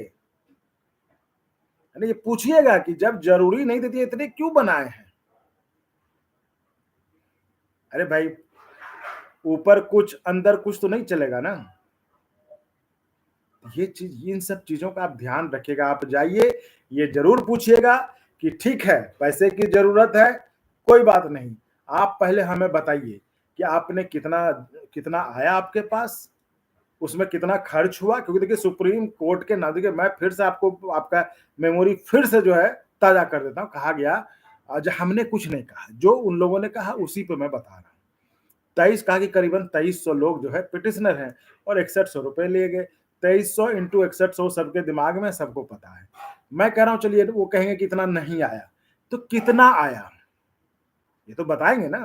है ना? ये पूछिएगा कि जब ज़रूरी नहीं थी तो इतने क्यों बनाए हैं? अरे भाई, ऊपर कुछ अंदर कुछ तो नहीं चलेगा ना। ये चीज, इन सब चीजों का आप ध्यान रखिएगा। आप जाइए, ये जरूर पूछिएगा कि ठीक है पैसे की जरूरत है, कोई बात नहीं, आप पहले हमें बताइए कि आपने कितना कितना आया आपके पास, उसमें कितना खर्च हुआ। क्योंकि देखिए सुप्रीम कोर्ट के ना, देखिए मैं फिर से आपको आपका मेमोरी फिर से जो है ताजा कर देता हूँ। कहा गया, आज हमने कुछ नहीं कहा, जो उन लोगों ने कहा उसी पे मैं बता रहा हूँ। 23 कहा कि करीबन 2300 लोग जो है पिटिशनर हैं और 6100 रुपए लिए गए। 2300 इंटू 6100 सबके दिमाग में, सबको पता है। मैं कह रहा हूं चलिए, वो कहेंगे कि इतना नहीं आया, तो कितना आया ये तो बताएंगे ना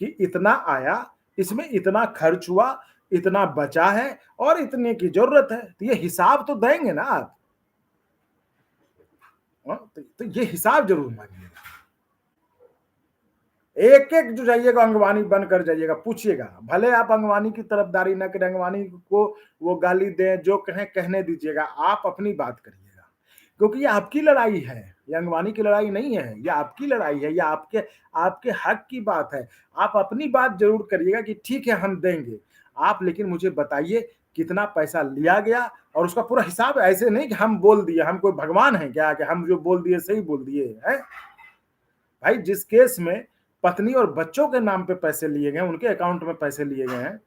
कि इतना आया, इसमें इतना खर्च हुआ, इतना बचा है और इतने की जरूरत है, तो ये हिसाब तो देंगे ना आप। हाँ, तो ये हिसाब जरूर मांगिएगा। एक एक जो जाइएगा अंगवानी बनकर जाइएगा, पूछिएगा। भले आप अंगवानी की तरफदारी न करें, अंगवानी को वो गाली दें, जो कहें कहने दीजिएगा, आप अपनी बात करिएगा। क्योंकि ये आपकी लड़ाई है, ये अंगवानी की लड़ाई नहीं है, ये आपकी लड़ाई है, ये आपके आपके हक की बात है। आप अपनी बात जरूर करिएगा कि ठीक है हम देंगे, आप लेकिन मुझे बताइए कितना पैसा लिया गया और उसका पूरा हिसाब। ऐसे नहीं कि हम बोल दिए, हम कोई भगवान हैं क्या कि हम जो बोल दिए सही बोल दिए हैं? भाई, जिस केस में पत्नी और बच्चों के नाम पे पैसे लिए गए, उनके अकाउंट में पैसे लिए गए हैं,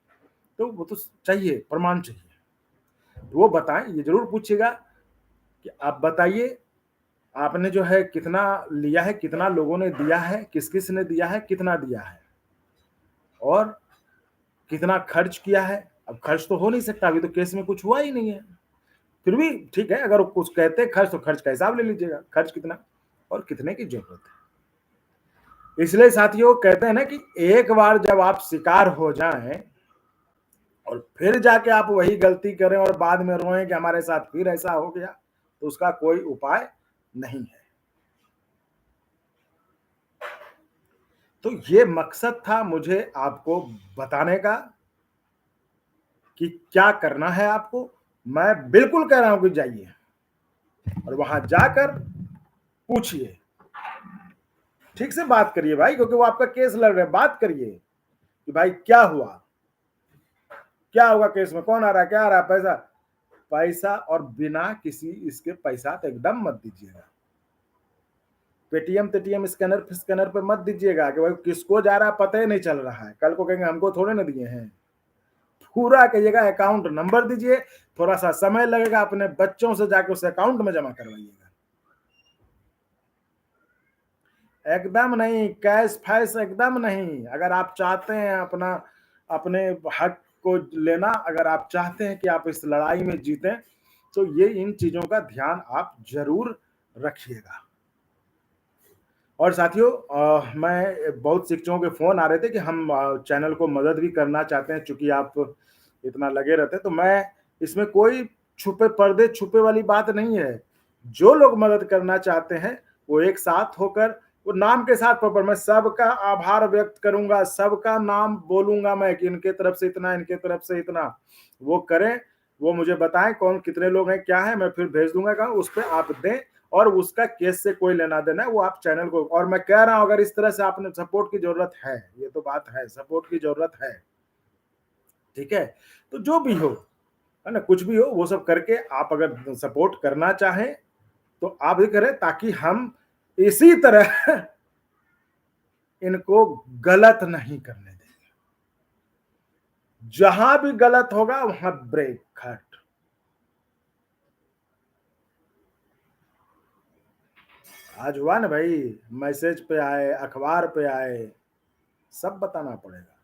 तो वो तो चाहिए, प्रमाण चाहिए। तो वो बताएं, ये जरूर पूछिएगा कि आप बताइए आपने जो है कितना लिया है, कितना लोगों ने दिया है, किस किस ने दिया है, कितना दिया है और कितना खर्च किया है। अब खर्च तो हो नहीं सकता, अभी तो केस में कुछ हुआ ही नहीं है। फिर भी ठीक है, अगर कुछ कहते हैं खर्च, तो खर्च का हिसाब ले लीजिएगा, खर्च कितना और कितने की जरूरत है। इसलिए साथियों कहते हैं ना कि एक बार जब आप शिकार हो जाएं और फिर जाके आप वही गलती करें और बाद में रोएं कि हमारे साथ फिर ऐसा हो गया, तो उसका कोई उपाय नहीं है। तो ये मकसद था मुझे आपको बताने का कि क्या करना है आपको। मैं बिल्कुल कह रहा हूं कि जाइए और वहां जाकर पूछिए, ठीक से बात करिए भाई, क्योंकि वो आपका केस लड़ रहे हैं। बात करिए कि भाई क्या हुआ, क्या होगा केस में, कौन आ रहा है, क्या आ रहा है, पैसा। पैसा और बिना किसी इसके पैसा तो एकदम मत दीजिएगा। पेटीएम तेटीएम स्कैनर स्कैनर पे मत दीजिएगा कि भाई किसको जा रहा है पता ही नहीं चल रहा है, कल को कहेंगे हमको थोड़े ना दिए हैं। पूरा कहिएगा, अकाउंट नंबर दीजिए, थोड़ा सा समय लगेगा, अपने बच्चों से जाके उस अकाउंट में जमा करवाइएगा। एकदम नहीं, कैश फैश एकदम नहीं। अगर आप चाहते हैं अपना अपने हक को लेना, अगर आप चाहते हैं कि आप इस लड़ाई में जीतें, तो ये इन चीजों का ध्यान आप जरूर रखिएगा। और साथियों, मैं बहुत शिक्षकों के फोन आ रहे थे कि हम चैनल को मदद भी करना चाहते हैं, चूंकि आप इतना लगे रहते हैं। तो मैं इसमें कोई छुपे पर्दे छुपे वाली बात नहीं है। जो लोग मदद करना चाहते हैं वो एक साथ होकर, वो नाम के साथ पर मैं सबका आभार व्यक्त करूंगा, सबका नाम बोलूंगा मैं कि इनके तरफ से इतना, इनके तरफ से इतना, वो करें। वो मुझे बताएं कौन कितने लोग हैं, क्या है, मैं फिर भेज दूंगा। कहा उस पर आप दें और उसका केस से कोई लेना देना है वो आप चैनल को। और मैं कह रहा हूं अगर इस तरह से आपने सपोर्ट की जरूरत है, ये तो बात है, सपोर्ट की जरूरत है, ठीक है, तो जो भी हो, है ना, कुछ भी हो वो सब करके आप अगर सपोर्ट करना चाहें तो आप भी करें, ताकि हम इसी तरह इनको गलत नहीं करने देंगे। जहां भी गलत होगा वहां ब्रेक खट। आज हुआ ना भाई, मैसेज पे आए, अखबार पे आए, सब बताना पड़ेगा।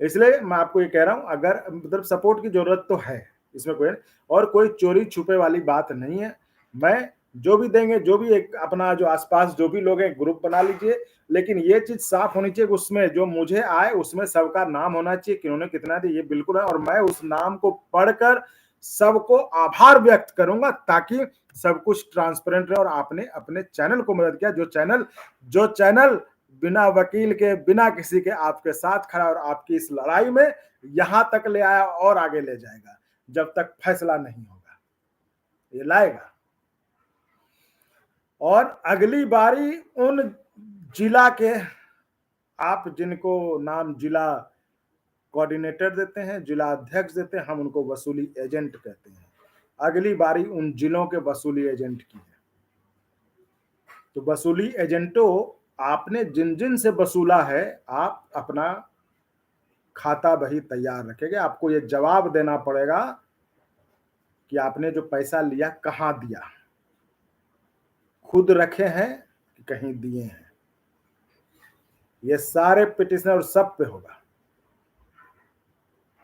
इसलिए मैं आपको ये कह रहा हूँ, अगर मतलब सपोर्ट की जरूरत तो है, इसमें कोई और कोई चोरी छुपे वाली बात नहीं है। मैं जो भी देंगे, जो भी एक अपना जो आसपास जो भी लोग हैं ग्रुप बना लीजिए, लेकिन ये चीज साफ होनी चाहिए उसमें जो मुझे आए उसमें सबका नाम होना चाहिए कि उन्होंने कितना दिया, ये बिल्कुल है। और मैं उस नाम को पढ़कर सबको आभार व्यक्त करूंगा ताकि सब कुछ ट्रांसपेरेंट रहे और आपने अपने चैनल को मदद किया। जो चैनल बिना वकील के, बिना किसी के आपके साथ खड़ा और आपकी इस लड़ाई में यहां तक ले आया और आगे ले जाएगा जब तक फैसला नहीं होगा, ये लाएगा। और अगली बारी उन जिला के, आप जिनको नाम जिला कोऑर्डिनेटर देते हैं, जिला अध्यक्ष देते हैं, हम उनको वसूली एजेंट कहते हैं। अगली बारी उन जिलों के वसूली एजेंट की है। तो वसूली एजेंटों, आपने जिन जिन से वसूला है, आप अपना खाता बही तैयार रखेंगे। आपको ये जवाब देना पड़ेगा कि आपने जो पैसा लिया कहां दिया, खुद रखे हैं कि कहीं दिए हैं। ये सारे पिटिशनर सब पे होगा।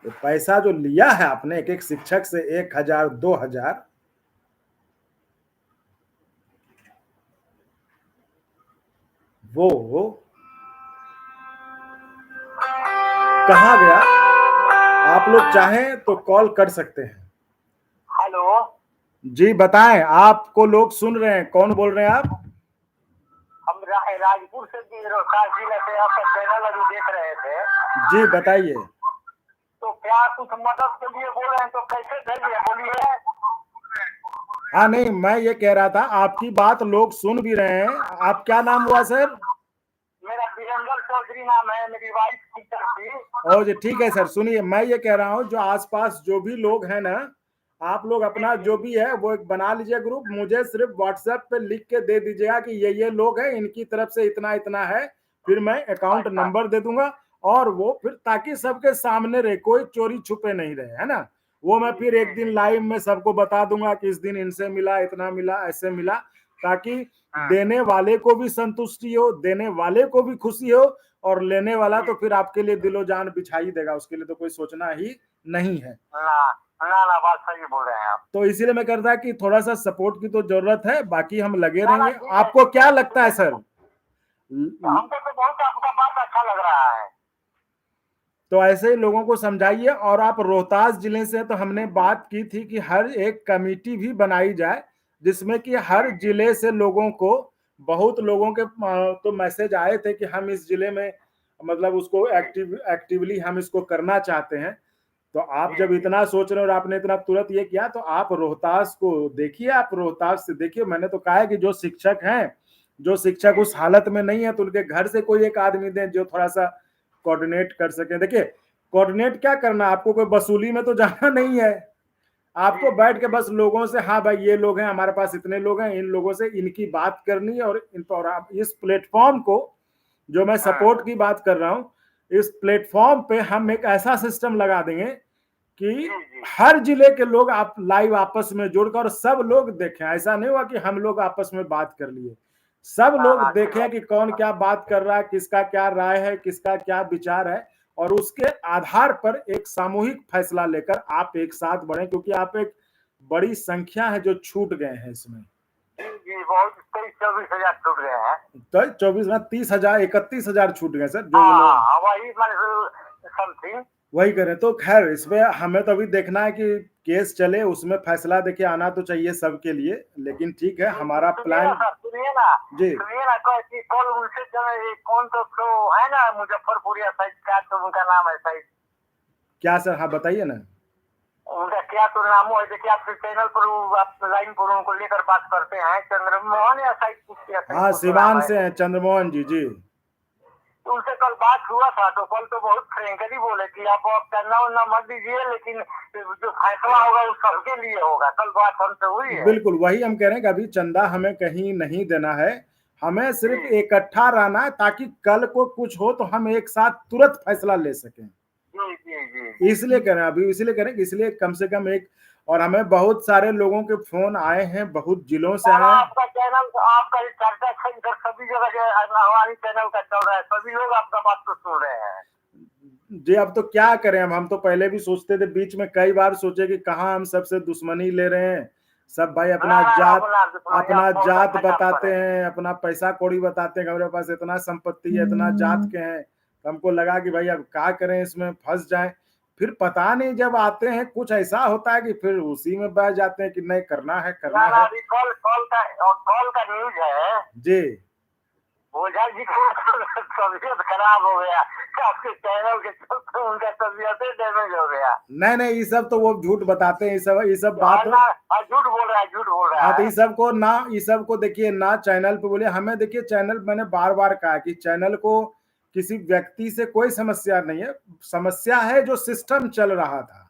तो पैसा जो लिया है आपने एक एक शिक्षक से 1,000 2,000, वो कहाँ गया? आप लोग चाहें तो कॉल कर सकते हैं। हेलो जी बताएं, आपको लोग सुन रहे हैं। कौन बोल रहे हैं आप? हम राजपुर से रोहतास जिले से आपका चैनल अभी देख रहे थे। जी बताइए। तो क्या कुछ मदद के लिए बोल रहे हैं, तो कैसे भेजिए बोलिए। हाँ नहीं, मैं ये कह रहा था आपकी बात लोग सुन भी रहे हैं। आप क्या नाम हुआ सर? मेरा वीरेंद्र चौधरी नाम है, मेरी वाइफ टीचर थी। ओ जी ठीक है सर, सुनिए मैं ये कह रहा हूँ जो आसपास जो भी लोग हैं ना, आप लोग अपना जो भी है वो एक बना लीजिए ग्रुप, मुझे सिर्फ व्हाट्सएप पे लिख के दे दीजिएगा कि ये लोग हैं, इनकी तरफ से इतना इतना है, फिर मैं अकाउंट नंबर दे दूंगा। और वो फिर ताकि सबके सामने रहे, कोई चोरी छुपे नहीं रहे, है ना। वो मैं फिर एक दिन लाइव में सबको बता दूंगा कि इस दिन इनसे मिला, इतना मिला, ऐसे मिला, ताकि देने वाले को भी संतुष्टि हो, देने वाले को भी खुशी हो, और लेने वाला तो फिर आपके लिए दिलो जान बिछाई देगा, उसके लिए तो कोई सोचना ही नहीं है। ना बात सही बोल रहे हैं आप। तो इसीलिए मैं करता कि थोड़ा सा सपोर्ट की तो जरूरत है, बाकी हम लगे रहेंगे। आपको क्या लगता है सर? हमको तो बहुत आपका बात अच्छा लग रहा है। तो ऐसे ही लोगों को समझाइए। और आप रोहतास जिले से, तो हमने बात की थी कि हर एक कमेटी भी बनाई जाए जिसमें कि हर जिले से लोगों को, बहुत लोगों के तो मैसेज आए थे कि हम इस जिले में मतलब उसको एक्टिवली हम इसको करना चाहते हैं। तो आप जब इतना सोच रहे हो और आपने इतना तुरंत ये किया, तो आप रोहतास को देखिए, आप रोहतास से देखिए। मैंने तो कहा है कि जो शिक्षक हैं, जो शिक्षक उस हालत में नहीं है, तो उनके घर से कोई एक आदमी दें जो थोड़ा सा कोऑर्डिनेट कर सके। देखिए कोऑर्डिनेट क्या करना, आपको कोई वसूली में तो जाना नहीं है, आपको बैठ के बस लोगों से, हाँ भाई ये लोग हैं हमारे पास, इतने लोग हैं, इन लोगों से इनकी बात करनी है। और इन पर आप इस प्लेटफॉर्म को, जो मैं सपोर्ट की बात कर रहा हूं, इस प्लेटफॉर्म पे हम एक ऐसा सिस्टम लगा देंगे कि हर जिले के लोग आप लाइव आपस में जुड़कर सब लोग देखें। ऐसा नहीं हुआ कि हम लोग आपस में बात कर लिए, सब लोग देखें कि कौन क्या बात कर रहा है, किसका क्या राय है, किसका क्या विचार है, और उसके आधार पर एक सामूहिक फैसला लेकर आप एक साथ बढ़े, क्योंकि आप एक बड़ी संख्या है जो छूट गए हैं इसमें। जी बहुत 23-24 छूट गए हैं। तो 24 में 30,000 31,000 छूट गए सर, जो वही समथिंग वही करें। तो खैर इसमें हमें तो अभी देखना है कि केस चले, उसमें फैसला देखिए आना तो चाहिए सबके लिए। लेकिन ठीक है, हमारा प्लान सुनिए ना कल उनसे कौन तो है ना मुजफ्फरपुरिया साइड का, तो उनका नाम है साइड क्या सर? हाँ बताइए ना। उनका क्या तो नाम है, देखिए आपके चैनल पर आप लाइन पर उनको लेकर बात करते हैं, चंद्रमोहन या साइड। हाँ सिवान से हैं चंद्रमोहन जी। जी तो उनसे कल बात हुआ था, तो कल तो बहुत फ्रेंकली बोले कि आप चंदा उन्ना मत दीजिए, लेकिन जो फैसला होगा वो सबके लिए होगा। कल बात हमसे हुई है। बिल्कुल वही हम कह रहे हैं कि अभी चंदा हमें कहीं नहीं देना है, हमें सिर्फ इकट्ठा रहना है, ताकि कल को कुछ हो तो हम एक साथ तुरंत फैसला ले सकें। जी इसलिए कह रहे हैं अभी, इसलिए करें, इसलिए कम से कम एक, और हमें बहुत सारे लोगों के फोन आए हैं, बहुत जिलों से आए हैं। आपका चैनल, आपका चर्चा इधर सभी जगह हमारी चैनल का चल रहा है, सभी लोग आपका बात तो सुन रहे हैं। जी, अब तो क्या करें हम तो पहले भी सोचते थे, बीच में कई बार सोचे कि कहाँ हम सबसे दुश्मनी ले रहे हैं। सब भाई ना ना ना, अपना दुश्मनी आप अपना बहुत जात अच्छा काम कर बताते रहे हैं। हैं, अपना पैसा कौड़ी बताते हैं कि हमारे पास इतना संपत्ति है, इतना जात के हैं। तो हमको लगा कि भाई अब क्या करें, इसमें फँस जाएँ। फिर पता नहीं जब आते हैं कुछ ऐसा होता है कि फिर उसी में बह जाते हैं कि नहीं करना है, ना करना ना, है। अभी कॉल का न्यूज है, जी। ओझा जी का तबीयत खराब हो गया, आपके चैनल के चलते उनका तबीयत डैमेज हो गया। नहीं, नहीं, ये सब तो वो झूठ बताते हैं, ये सब हाँ बात। ना, हाँ, झूठ बोल रहा है, झूठ बोल रहा हाँ, तो है। ये सब को देखिए ना चैनल पे बोले हमें, देखिए चैनल मैंने बार-बार कहा कि चैनल को किसी व्यक्ति से कोई समस्या नहीं है, समस्या है जो सिस्टम चल रहा था।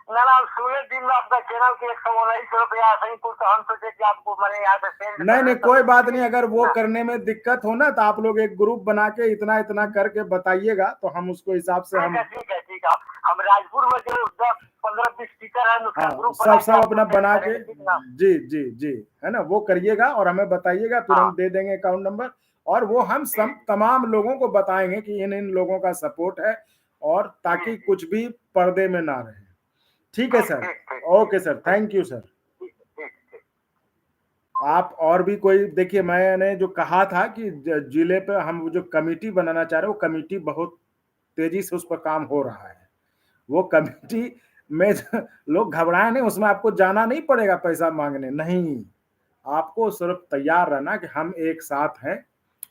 ना ना, सुने दिन में आपका चैनल के 119 रुपया सही कुछ, तो हम सोचे कि आपको मैंने यहाँ पे सेंड नहीं, कर नहीं, रहे कोई बात तो नहीं, अगर वो ना। करने में दिक्कत हो ना तो आप लोग एक ग्रुप बना के इतना-इतना करके बताइएगा, तो हम उसको हिसाब से ठीक हम। है, ठीक है, ठीक है। हम राजपुर में जो 10-15-20 टीचर हैं, उसका हाँ, ग्रुप सब बना के सब आपको अपना सेंड बना के। करेंगे, ठीक ना। जी, जी, जी, है ना? वो करिएगा और हमें बताइएगा, फिर हम हाँ दे देंगे अकाउंट नंबर। और वो हम जी सम तमाम लोगों को बताएँगे कि इन-इन लोगों का सपोर्ट है, और जी ताकि जी। कुछ भी पर्दे में ना रहे। ठीक है ठीक सर। ठीक ठीक ठीक ओके सर, ठीक थैंक यू सर। ठीक ठीक ठीक। आप और भी कोई देखिए, मैंने जो कहा था कि जिले पे हम जो कमिटी बनाना चाह रहे हैं, वो कमिटी बहुत तेज़ी से उस पर काम हो रहा है। वो कमिटी में लोग घबराए नहीं, उसमें आपको जाना नहीं पड़ेगा पैसा माँगने, नहीं। आपको सिर्फ़ तैयार रहना कि हम एक साथ हैं,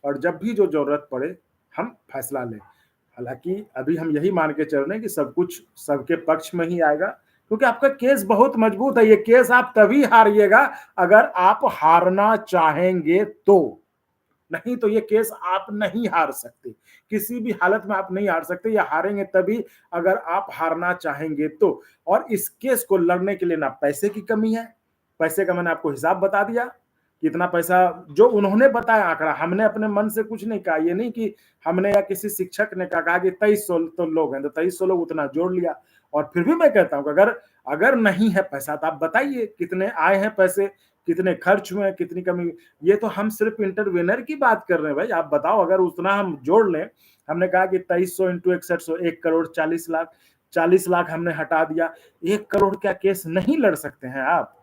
और जब भी जो ज़रूरत पड़े, हम फैसला लें। हालाँकि अभी हम यही मान के चल रहे हैं कि सब कुछ सबके पक्ष में ही आएगा, क्योंकि आपका केस बहुत मजबूत है। ये केस आप तभी हारिएगा अगर आप हारना चाहेंगे तो। नहीं तो ये केस आप नहीं हार सकते। किसी भी हालत में आप नहीं हार सकते, या हारेंगे तभी अगर आप हारना चाहेंगे तो। और इस केस को लड़ने के लिए ना पैसे की कमी है, पैसे का मैंने आपको हिसाब बता दिया, कितना पैसा जो उन्होंने बताया आंकड़ा, हमने अपने मन से कुछ नहीं कहा। ये नहीं कि हमने या किसी शिक्षक ने कहा कि 2300 तो लोग हैं, तो 2300 लोग उतना जोड़ लिया। और फिर भी मैं कहता हूँ कि अगर अगर नहीं है पैसा तो आप बताइए कितने आए हैं पैसे, कितने खर्च हुए हैं, कितनी कमी। ये तो हम सिर्फ इंटरवेनर की बात कर रहे हैं भाई, आप बताओ अगर उतना हम जोड़ लें। हमने कहा कि 2300 इंटू 6100, 1 करोड़ 40 लाख, 40 लाख हमने हटा दिया। 1 करोड़ क्या केस नहीं लड़ सकते हैं आप?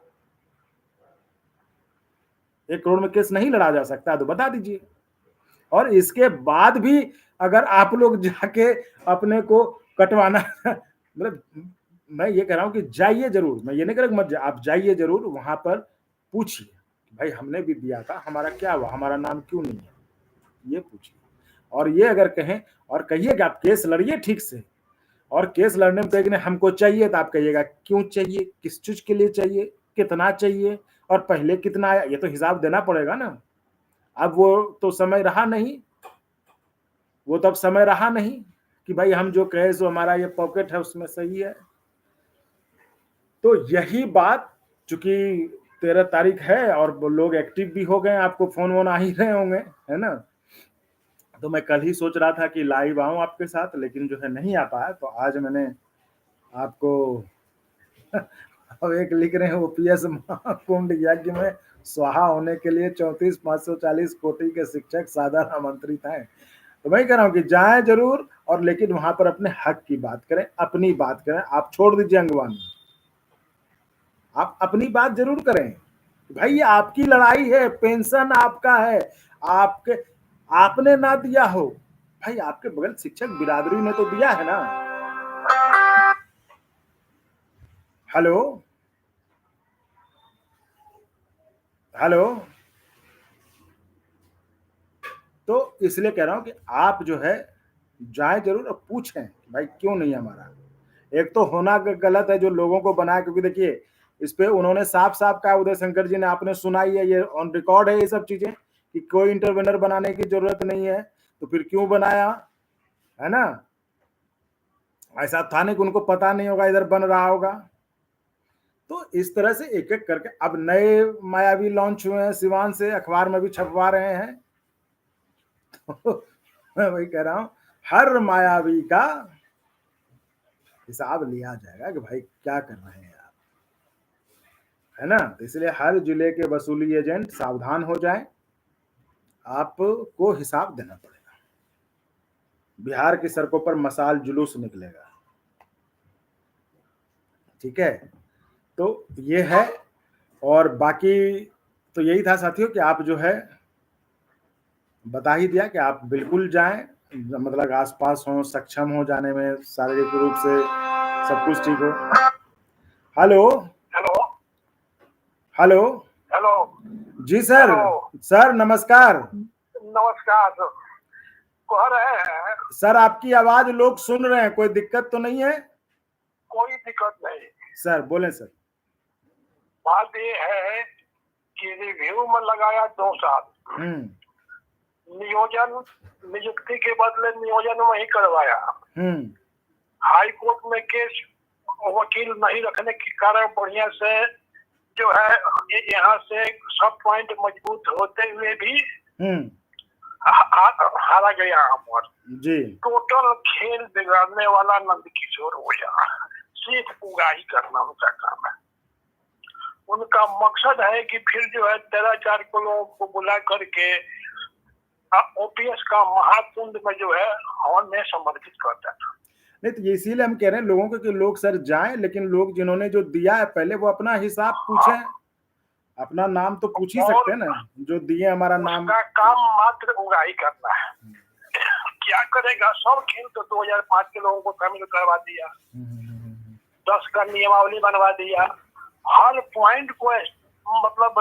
1 करोड़ में केस नहीं लड़ा जा सकता तो बता दीजिए। और इसके बाद भी अगर आप लोग जाके अपने को कटवाना मतलब, मैं ये कह रहा हूँ कि जाइए जरूर, मैं ये नहीं कह रहा कि मत आप जाइए जरूर, वहां पर पूछिए भाई हमने भी दिया था, हमारा क्या हुआ, हमारा नाम क्यों नहीं है, ये पूछिए। और ये अगर कहें और कहिए कि आप केस लड़िए ठीक से, और केस लड़ने में कहेंगे हमको चाहिए, तो आप कहिएगा क्यों चाहिए, किस चीज के लिए चाहिए, कितना चाहिए, और पहले कितना आया, ये तो हिसाब देना पड़ेगा ना। अब वो तो समय रहा नहीं, वो तो अब समय रहा नहीं कि भाई हम जो कहे सो हमारा ये पॉकेट है उसमें सही है। तो यही बात, चूंकि 13 तारीख है और वो लोग एक्टिव भी हो गए, आपको फोन वोन आ ही रहे होंगे, है ना। तो मैं कल ही सोच रहा था कि लाइव आऊं आपके साथ, लेकिन जो है नहीं आ पाया, तो आज मैंने आपको अब एक लिख रहे हैं ओपीएस महाकुंभ यज्ञ में स्वाहा होने के लिए 34,540 कोटि के शिक्षक सादर आमंत्रित हैं। तो मैं कह रहा हूं कि जाएं जरूर, और लेकिन वहां पर अपने हक की बात करें, अपनी बात करें, आप छोड़ दीजिए अंगवानी, आप अपनी बात जरूर करें। भाई ये आपकी लड़ाई है, पेंशन आपका है, आपके आपने ना दिया हो, भाई आपके बगल शिक्षक बिरादरी ने तो दिया है ना। Hello, hello. तो इसलिए कह रहा हूं कि आप जो है जाए जरूर और पूछें भाई क्यों नहीं हमारा। एक तो होना गलत है जो लोगों को बनाया, क्योंकि देखिए इस पे उन्होंने साफ साफ कहा, उदय शंकर जी ने, आपने सुनाई है, ये ऑन रिकॉर्ड है ये सब चीजें, कि कोई इंटरवेनर बनाने की जरूरत नहीं है, तो फिर क्यों बनाया, है ना। ऐसा था नहीं कि उनको पता नहीं होगा इधर बन रहा होगा। तो इस तरह से एक एक करके अब नए मायावी लॉन्च हुए हैं सिवान से, अखबार में भी छपवा रहे हैं। तो मैं वही कह रहा हूं, हर मायावी का हिसाब लिया जाएगा कि भाई क्या कर रहे हैं आप, है ना। तो इसलिए हर जिले के वसूली एजेंट सावधान हो जाएं, आपको हिसाब देना पड़ेगा। बिहार की सड़कों पर मशाल जुलूस निकलेगा। ठीक है, तो ये है। और बाकी तो यही था साथियों कि आप जो है बता ही दिया कि आप बिल्कुल जाएं, मतलब आसपास हो, सक्षम हो जाने में, शारीरिक रूप से सब कुछ ठीक हो। Hello hello hello. हेलो जी सर। हेलो। सर नमस्कार। नमस्कार। कह रहे हैं सर आपकी आवाज लोग सुन रहे हैं, कोई दिक्कत तो नहीं है? कोई दिक्कत नहीं। सर बोलें सर। बात ये है कि रिव्यू में लगाया 2 साल, नियोजन नियुक्ति के बदले नियोजन वही करवाया। हाई कोर्ट में केस वकील नहीं रखने के कारण बढ़िया से जो है यहाँ से सब पॉइंट मजबूत होते हुए भी हारा गया हमार जी। टोटल खेल बिगाड़ने वाला नंदकिशोर हो गया। सिर्फ उगाही करना उनका काम है। उनका मकसद है कि फिर जो है 13-4 को लोगों को बुला करके ओपीएस का महाकुंड में जो है हवन में समर्पित करता था। नहीं तो इसीलिए हम कह रहे हैं लोगों को कि लोग सर जाएं, लेकिन लोग जिन्होंने जो दिया है पहले वो अपना हिसाब पूछें। अपना नाम तो पूछ ही सकते हैं ना, जो दिए हमारा नाम। उसका काम मात्र उगाही करना है। क्या करेगा? सब खेल तो 2005 के लोगों को शामिल करवा दिया, 10 का नियमावली बनवा दिया, हर पॉइंट को मतलब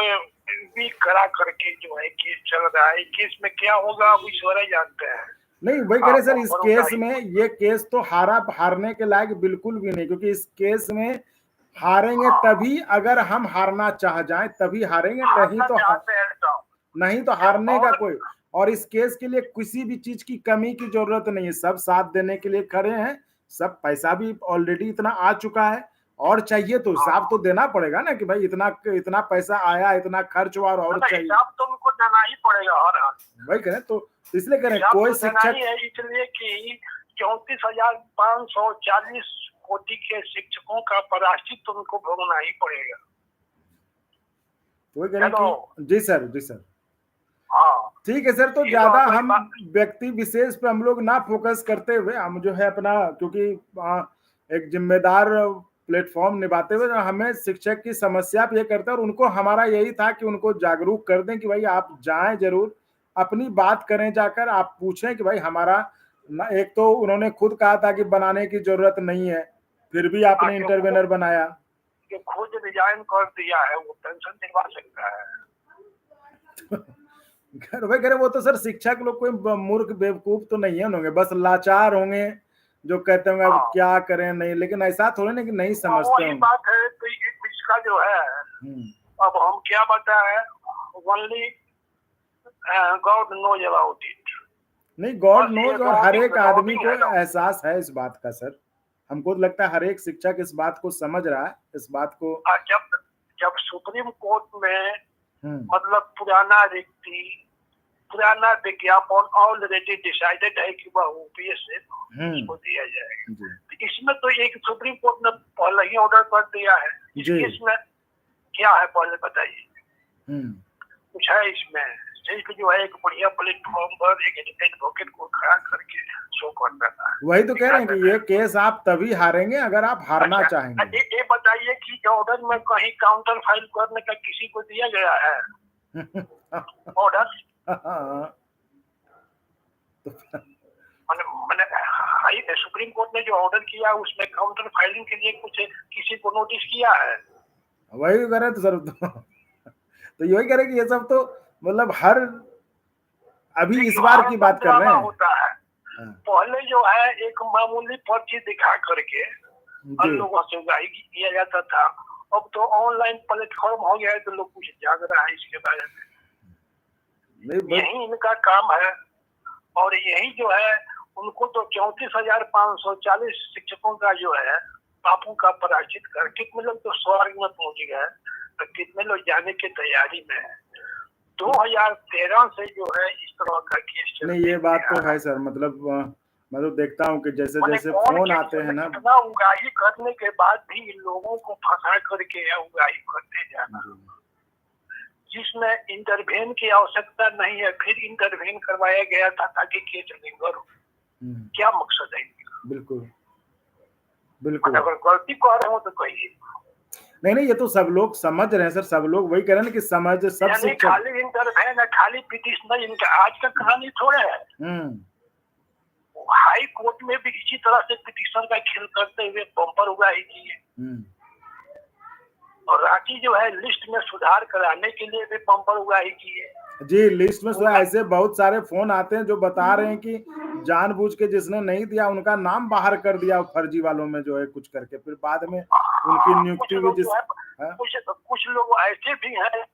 वीक करा करके जो है केस चल रहा है। केस में क्या होगा अब ईश्वर ही जानते हैं। नहीं वही कह रहे सर, इस केस में, ये केस तो हारने के लायक बिल्कुल भी नहीं, क्योंकि इस केस में हारेंगे तभी, अगर हम हारना चाह जाएं तभी हारेंगे, नहीं तो हारने का कोई। और इस केस के लिए किसी भी चीज की कमी की जरूरत नहीं है, सब साथ देने के लिए खड़े हैं। सब पैसा भी ऑलरेडी इतना आ चुका है, और चाहिए तो हिसाब तो देना पड़ेगा ना कि भाई इतना इतना पैसा आया, इतना खर्च हुआ, और चाहिए हिसाब तो उनको देना ही पड़ेगा हर हाल। वही करें तो इसलिए करें कोई शिक्षक है, इसलिए कि 34,540 कोटि के शिक्षकों का प्रायश्चित उनको भोगना ही पड़ेगा। वही करें कि जी सर, जी सर। हाँ ठीक है सर, तो ज्यादा हम व्यक्ति विशेष पे हम लोग ना फोकस करते हुए हम जो है अपना, क्योंकि एक जिम्मेदार प्लेटफॉर्म निभाते हुए हमें शिक्षक की समस्या पे ये करते हैं, और उनको हमारा यही था कि उनको जागरूक कर दें कि भाई आप जाएं जरूर, अपनी बात करें जाकर, आप पूछें कि भाई हमारा एक तो उन्होंने खुद कहा था कि बनाने की जरूरत नहीं है, फिर भी आपने इंटरवेनर बनाया। खुद रिजाइन कर दिया है, वो पेंशन दिलवा सकता है। घर वो तो सर शिक्षक लोग कोई मूर्ख बेवकूफ तो नहीं है, होंगे बस लाचार होंगे जो कहते होंगे अब क्या करें, नहीं, लेकिन ऐसा थोड़ा नहीं कि नहीं समझते होंगे। बात है तो इसका जो है अब हम क्या बताएं, only God knows about it. नहीं, गॉड नोज, और हर एक आदमी को एहसास है इस बात का सर। हमको लगता है हर एक शिक्षक इस बात को समझ रहा है, इस बात को। जब सुप्रीम कोर्ट में मतलब पुराना विज्ञापन ऑलरेडी डिसाइडेड है कि वह ओपीएस से उसको दिया जाएगा, तो इसमें तो एक सुप्रीम कोर्ट ने पहले ही ऑर्डर कर दिया है। इसमें क्या है पहले बताइए? कुछ है इसमें? सिर्फ जो है एक बढ़िया प्लेटफॉर्म पर एक एडवोकेट को खड़ा करके शो कर देना है। वही तो कह रहे हैं कि ये केस आप तभी हारेंगे अगर आप हारना चाहेंगे। ये बताइए कि ऑर्डर में कहीं काउंटर फाइल करने का किसी को दिया गया है ऑर्डर? मैंने सुप्रीम कोर्ट ने जो ऑर्डर किया उसमें काउंटर फाइलिंग के लिए कुछ किसी को नोटिस किया है? वही करे तो सर तो यही करे कि ये सब तो मतलब हर अभी इस बार की बात कर रहे हैं। होता है पहले जो है एक मामूली पर्ची दिखा करके लोगों से उगाही किया जाता था, अब तो ऑनलाइन प्लेटफॉर्म हो गया है तो लोग कुछ जाग रहा है इसके बारे में। यही इनका काम है, और यही जो है उनको तो 34,540 शिक्षकों का जो है बापू का प्रायश्चित कर, कितने लोग तो स्वर्ग में पहुंच गए, तो कितने लोग जाने की तैयारी में है। 2013 से जो है इस तरह का केस नहीं, ये बात तो है सर, मतलब मैं तो देखता हूँ कि जैसे जैसे फोन आते हैं ना, इतना उगाही करने के बाद भी इन लोगों को फंसा करके उगाही करते जाना, जिसमें इंटरवेन की आवश्यकता नहीं है, फिर इंटरवेन करवाया गया था ताकि केस लिंगर हो। क्या मकसद है इनका? बिल्कुल बिल्कुल। अगर गलती कर रहे हो तो कहिए। नहीं, ये तो सब लोग समझ रहे हैं सर, सब लोग वही कह रहे हैं कि समझ सब यानी शिक्षक। खाली इंटरफेयर है, खाली पिटिशनर इनका आज का कहानी थोड़े है। हाई कोर्ट में भी इसी तरह से पिटिशन का खेल करते हुए बम्पर उगाही किए, और रांची जो है लिस्ट में सुधार कराने के लिए भी बम्पर उगाही किए। जी, लिस्ट में ऐसे बहुत सारे फोन आते हैं जो बता रहे हैं कि जानबूझ के जिसने नहीं दिया उनका नाम बाहर कर दिया फर्जी वालों में जो है कुछ करके, फिर बाद में उनकी नियुक्ति भी कुछ लोग ऐसे भी हैं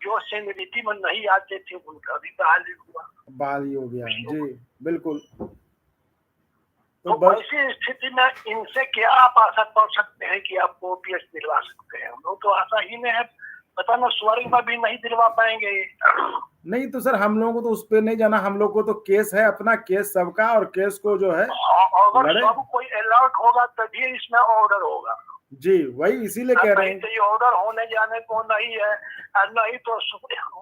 जो सीनियरिटी में नहीं आते थे, उनका भी बहाली हो गया। जी बिल्कुल। तो ऐसी स्थिति में इनसे क्या आप आशा कर सकते हैं कि आपको ओपीएस दिलवा सकते हैं? हम लोग तो आशा ही में है, पता ना स्वर्ग में भी नहीं दिलवा पाएंगे। नहीं तो सर हम लोगों को तो उस पर नहीं जाना, हम लोग को तो केस है अपना, केस सबका, और केस को जो है अगर सब कोई अलर्ट होगा तभी इसमें ऑर्डर होगा। जी वही इसीलिए कह रहे हैं, तो ये ऑर्डर होने जाने को नहीं है, नहीं तो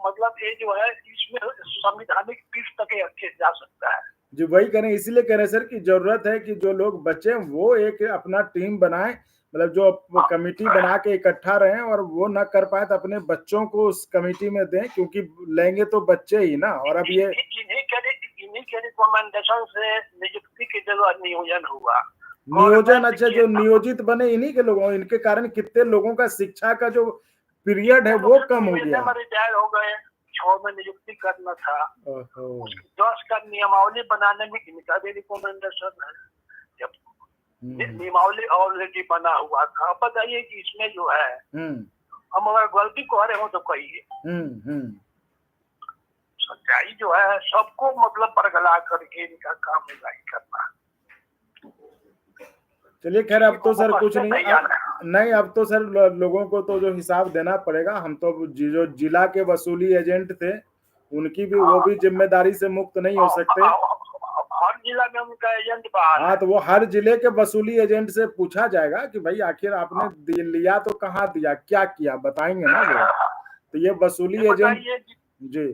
मतलब ये जो है इसमें संवैधानिक पीठ तक जा सकता है। जी वही कह रहे हैं, इसीलिए कह रहे हैं सर कि जरूरत है कि जो लोग बचे वो एक अपना टीम बनाए, मतलब जो कमेटी बना के इकट्ठा रहें, और वो न कर पाए तो अपने बच्चों को उस कमेटी में दें, क्योंकि लेंगे तो बच्चे ही ना। और अब ये इन्हीं के रिकमेंडेशन से नियुक्ति की जगह नियोजन हुआ। नियोजन, अच्छा जो नियोजित बने इन्हीं के लोगों, इनके कारण कितने लोगों का शिक्षा का जो पीरियड है वो कम हो गया। रिटायर हो गए, 6 में नियुक्ति करना था, 10 का नियमावली बनाने में इनका भी रिकमेंडेशन है। जब नियमावली ऑलरेडी बना हुआ था, बताइए कि इसमें जो है हम अगर गलती कर रहे हो तो कहिए। सच्चाई जो है सबको मतलब बरगला करके इनका काम करना। चलिए खैर, अब तो सर कुछ नहीं, अब तो सर लोगों को तो जो हिसाब देना पड़ेगा। हम तो जो जिला के वसूली एजेंट थे उनकी भी वो भी जिम्मेदारी से मुक्त नहीं हो सकते। हर जिला में उनका एजेंट बाहर। हाँ, तो वो हर जिले के वसूली एजेंट से पूछा जाएगा कि भाई आखिर आपने लिया तो कहाँ दिया, क्या किया, बताएंगे ना वो। तो ये वसूली एजेंट जी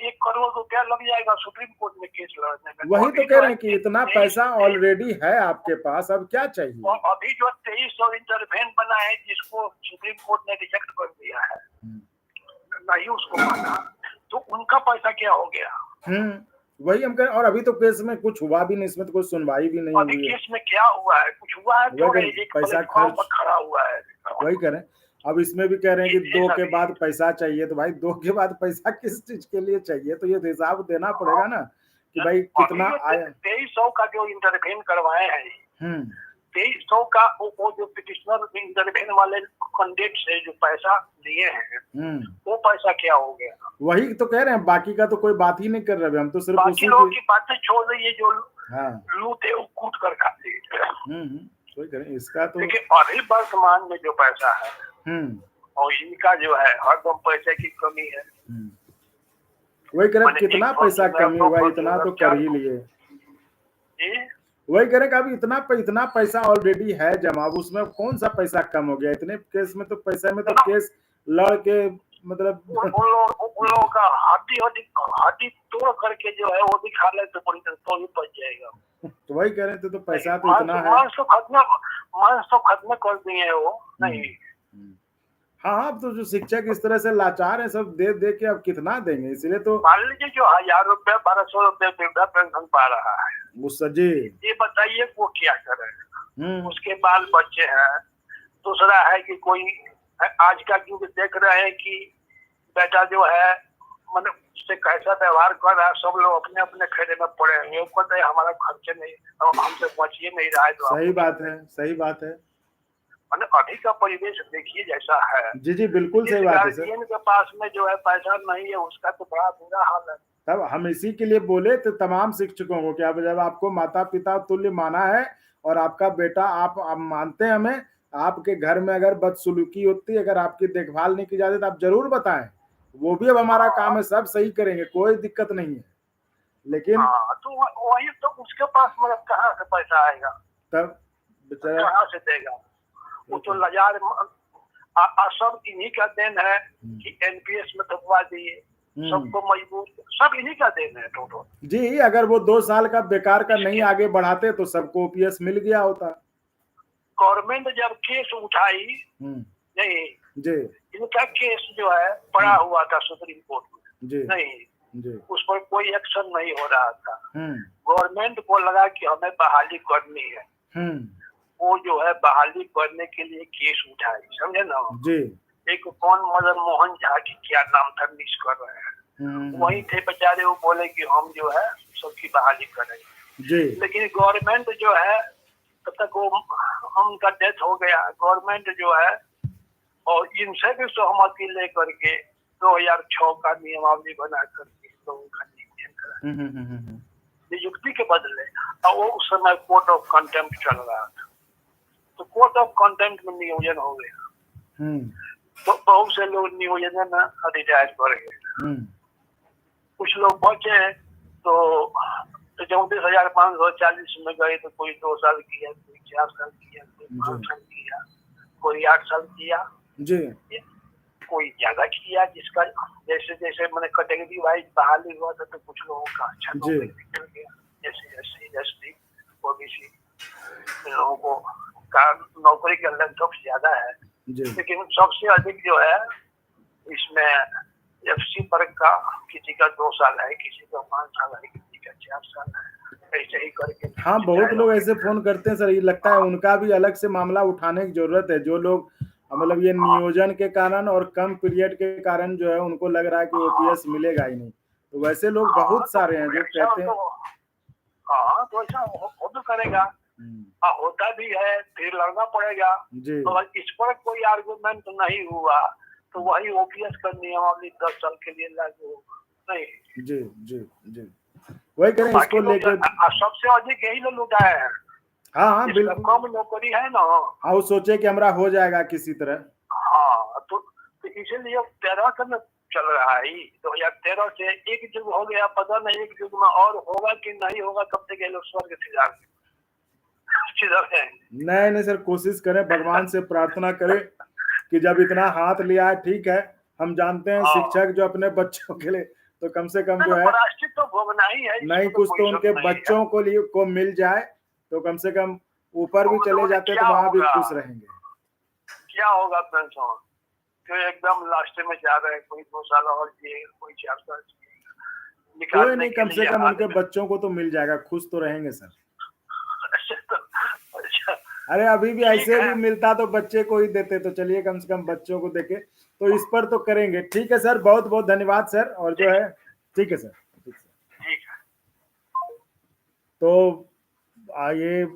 1 करोड़ रुपया लग जाएगा सुप्रीम कोर्ट में केस लड़ने में। वही तो कह रहे हैं कि इतना पैसा ऑलरेडी है आपके पास, अब क्या चाहिए। और अभी जो 2300 इंटरवेंट बना है जिसको सुप्रीम कोर्ट ने रिजेक्ट कर दिया है, नहीं उसको माना, तो उनका पैसा क्या हो गया? वही हम कह, और अभी तो केस में कुछ हुआ भी नहीं, इसमें तो कोई सुनवाई भी नहीं हुई है। केस में क्या हुआ है? कुछ हुआ है तो पैसा खर्च खड़ा हुआ है। वही करें। अब इसमें भी कह रहे हैं कि 2 के बाद पैसा चाहिए, तो भाई 2 के बाद पैसा किस चीज के लिए चाहिए, तो ये हिसाब देना पड़ेगा ना कि भाई कितना आया। 2300 का जो इंटरवेन करवाए हैं, 2300 का वो जो पिटिशनर इंटरवेन वाले कैंडिडेट से जो पैसा लिए हैं वो पैसा क्या हो गया? वही तो कह रहे हैं, बाकी का तो कोई बात ही नहीं कर रहे, हम तो सिर्फ बाकी लोगों की बातें छोड़ रही, जो लूटे वो कूट कर खाते हैं। कोई करें इसका तो देखिए अभी वर्तमान में जो पैसा है और इनका जो है हरदम पैसे की कमी है। वही करें, कितना पैसा कमी हुआ, इतना तो कर ही लिए। वही करें कि अभी इतना पैसा ऑलरेडी है जमा, उसमें कौन सा पैसा कम हो गया। इतने केस में तो पैसा में तो केस लड़ के मतलब उन लोगों का हड्डी तोड़ करके जो है वो दिखा ले तो ही बच जाएगा। तो वही कह रहे थे, तो पैसा तो इतना है, मांस तो खत्म कर दिए वो नहीं। हाँ, अब तो जो शिक्षक इस तरह से लाचार है, सब दे दे के अब कितना देंगे, इसलिए तो मान लीजिए जो 1000 रुपया 1200 रुपया वृद्धा पेंशन पा रहा है, वो सजे ये बताइए वो क्या करे? उसके बाल बच्चे हैं। दूसरा है कि कोई आज का युग देख रहे हैं कि बेटा जो है मतलब उससे कैसा व्यवहार कर रहा है, सब लोग अपने अपने खेड़े में पड़े हैं, कहते हैं हमारा खर्चे नहीं, हमसे बचिए नहीं रहा है। तो सही बात है, सही बात है। अभी का परिवेश देखिए जैसा है। जी बिल्कुल सही बात है सर। के पास में जो है पैसा नहीं है उसका तो बड़ा बुरा हाल है। तब हम इसी के लिए बोले तो तमाम शिक्षकों को, क्या जब आपको माता पिता तुल्य माना है और आपका बेटा आप मानते हैं हमें, आपके घर में अगर बदसलूकी होती, अगर आपकी देखभाल नहीं की जाती तो आप जरूर बताएं, वो भी अब हमारा काम है, सब सही करेंगे, कोई दिक्कत नहीं है। लेकिन तो वही तो उसके पास मतलब कहाँ से पैसा आएगा, तब बेचारा कहाँ से देगा? वो तो लाचार सब इन्हीं का देन है कि एनपीएस में दबवा दिए, सबको मजबूर, सब इन्हीं का देन है टोटल। जी, अगर वो 2 साल का बेकार का नहीं आगे बढ़ाते तो सबको ओपीएस मिल गया होता। गवर्नमेंट जब केस उठाई, नहीं जी, इनका केस जो है पड़ा हुआ था सुप्रीम कोर्ट में, जी, नहीं जी, उस पर कोई एक्शन नहीं हो रहा था। गवर्नमेंट को लगा कि हमें बहाली करनी है, वो जो है बहाली करने के लिए केस उठाई, समझे ना जी। एक कौन मदन मोहन झा की क्या नाम था, मिस कर रहे हैं, वही थे बेचारे, वो बोले कि हम जो है सबकी बहाली करेंगे जी। लेकिन गवर्नमेंट जो है तब तक वो उनका डेथ हो गया। गवर्नमेंट जो है और इनसे भी सहमति लेकर के 2006 का नियमावली बना करके लोगों का नियोजन करा नियुक्ति के बदले, और वो उस समय कोर्ट ऑफ कंटेम्प्ट चल रहा था, तो कोर्ट ऑफ कंटेम्प्ट में नियोजन हो गया, तो बहुत से लोग नियोजन में रिटायर कर गए, कुछ लोग बचे तो 34,540 में गए, तो कोई 2 साल किया, कोई 4 साल किया, कोई 5 साल किया, कोई 8 साल किया जी, कोई ज्यादा किया, जिसका जैसे जैसे मैंने कैटेगरी वाइज बहाली हुआ था, तो कुछ लोगों का अच्छा नौकरी निकल गया, जैसे SC ST OBC लोगों को का नौकरी का लेंथ ऑफ ज्यादा है, लेकिन सबसे अधिक जो है इसमें FC वर्ग का किसी का 2 साल है, किसी का 5 साल है, किसी का 4 साल है, ऐसे ही करके। हाँ, बहुत लोग ऐसे फोन करते हैं सर, ये लगता है उनका भी अलग से मामला उठाने की जरूरत है, जो लोग मतलब ये नियोजन के कारण और कम पीरियड के कारण जो है उनको लग रहा है कि ओपीएस मिलेगा ही नहीं, तो वैसे लोग बहुत सारे हैं जो कहते हैं हाँ, तो ऐसा हो तो करेगा, होता भी है, फिर लड़ना पड़ेगा जी। तो इस पर कोई आर्गुमेंट नहीं हुआ तो वही ओपीएस का नियमावली 10 साल के लिए लागू नहीं। जी जी जी, वही करें इसको लेकर सबसे अधिक यही लोग लुटाए हैं। हाँ बिल्कुल, कम नौकरी है ना, हाँ वो सोचे कि हमारा हो जाएगा किसी तरह, हाँ तो इसीलिए 13 का चल रहा है, 2013 से एक युग हो गया, पता नहीं एक युग में और होगा कि नहीं होगा, कब तक ये लोग स्वर्ग नहीं सर, कोशिश करें, भगवान से प्रार्थना करें कि जब इतना हाथ लिया है, ठीक है, हम जानते हैं शिक्षक जो अपने बच्चों के लिए तो कम से कम जो है तो भोगना ही है, नहीं कुछ तो उनके बच्चों को लिए को मिल जाए, तो कम से कम ऊपर भी चले जाते तो वहां भी खुश रहेंगे। क्या होगा पेंशन तो एकदम लास्ट में जा रहे हैं, कोई 2 साल और जिए, कोई 4 साल जिए, कोई नहीं, कम से कम उनके बच्चों को तो मिल जाएगा, खुश तो रहेंगे सर। अरे अभी भी ऐसे भी मिलता तो बच्चे को ही देते, तो चलिए कम से कम बच्चों को देके, तो इस पर तो करेंगे। ठीक है सर, बहुत बहुत धन्यवाद सर, और जो है ठीक है सर, ठीक है। तो आइए,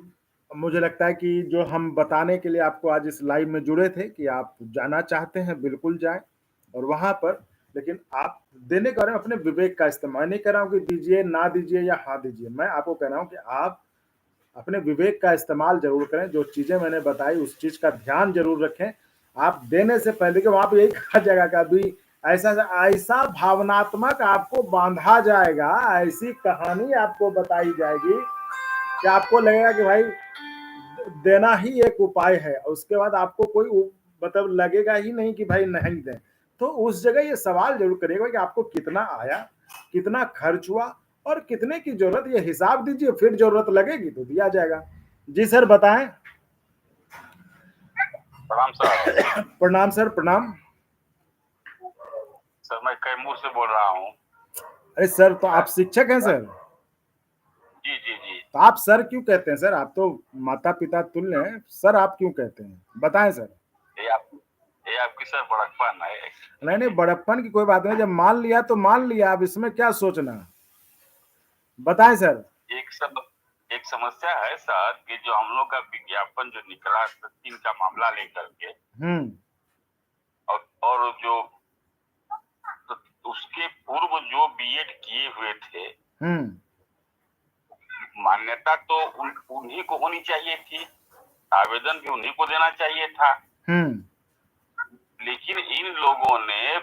मुझे लगता है कि जो हम बताने के लिए आपको आज इस लाइव में जुड़े थे कि आप जाना चाहते हैं, बिल्कुल जाएं, और वहां पर लेकिन आप देने का अपने विवेक का इस्तेमाल, नहीं कर रहा हूँ कि दीजिए ना दीजिए या हाँ दीजिए, मैं आपको कह रहा हूँ कि आप अपने विवेक का इस्तेमाल जरूर करें, जो चीजें मैंने बताई उस चीज का ध्यान जरूर रखें। आप देने से पहले कि वहां पे यही कहा जाएगा कि अभी ऐसा भावनात्मक आपको बांधा जाएगा, ऐसी कहानी आपको बताई जाएगी कि आपको लगेगा कि भाई देना ही एक उपाय है, उसके बाद आपको कोई मतलब लगेगा ही नहीं कि भाई नहीं दें। तो उस जगह ये सवाल जरूर करिएगा कि आपको कितना आया, कितना खर्च हुआ और कितने की जरूरत, ये हिसाब दीजिए, फिर जरूरत लगेगी तो दिया जाएगा। जी सर बताएं। प्रणाम सर। प्रणाम सर, प्रणाम सर, मैं कैमूर से बोल रहा हूँ। अरे सर, तो आप शिक्षक हैं सर? जी जी जी। तो आप सर क्यों कहते हैं सर? आप तो माता पिता तुल्य हैं, सर आप क्यों कहते हैं, बताएं सर। ये आपकी सर बड़प्पन है। नहीं, बड़प्पन की कोई बात नहीं, जब मान लिया तो मान लिया, अब इसमें क्या सोचना, बताएं सर। एक समस्या है सर कि जो हम लोग का विज्ञापन जो निकला 3 का मामला लेकर के, और जो तो उसके पूर्व जो बीएड किए हुए थे, मान्यता तो उन्हीं को होनी चाहिए थी, आवेदन भी उन्हीं को देना चाहिए था, लेकिन इन लोगों ने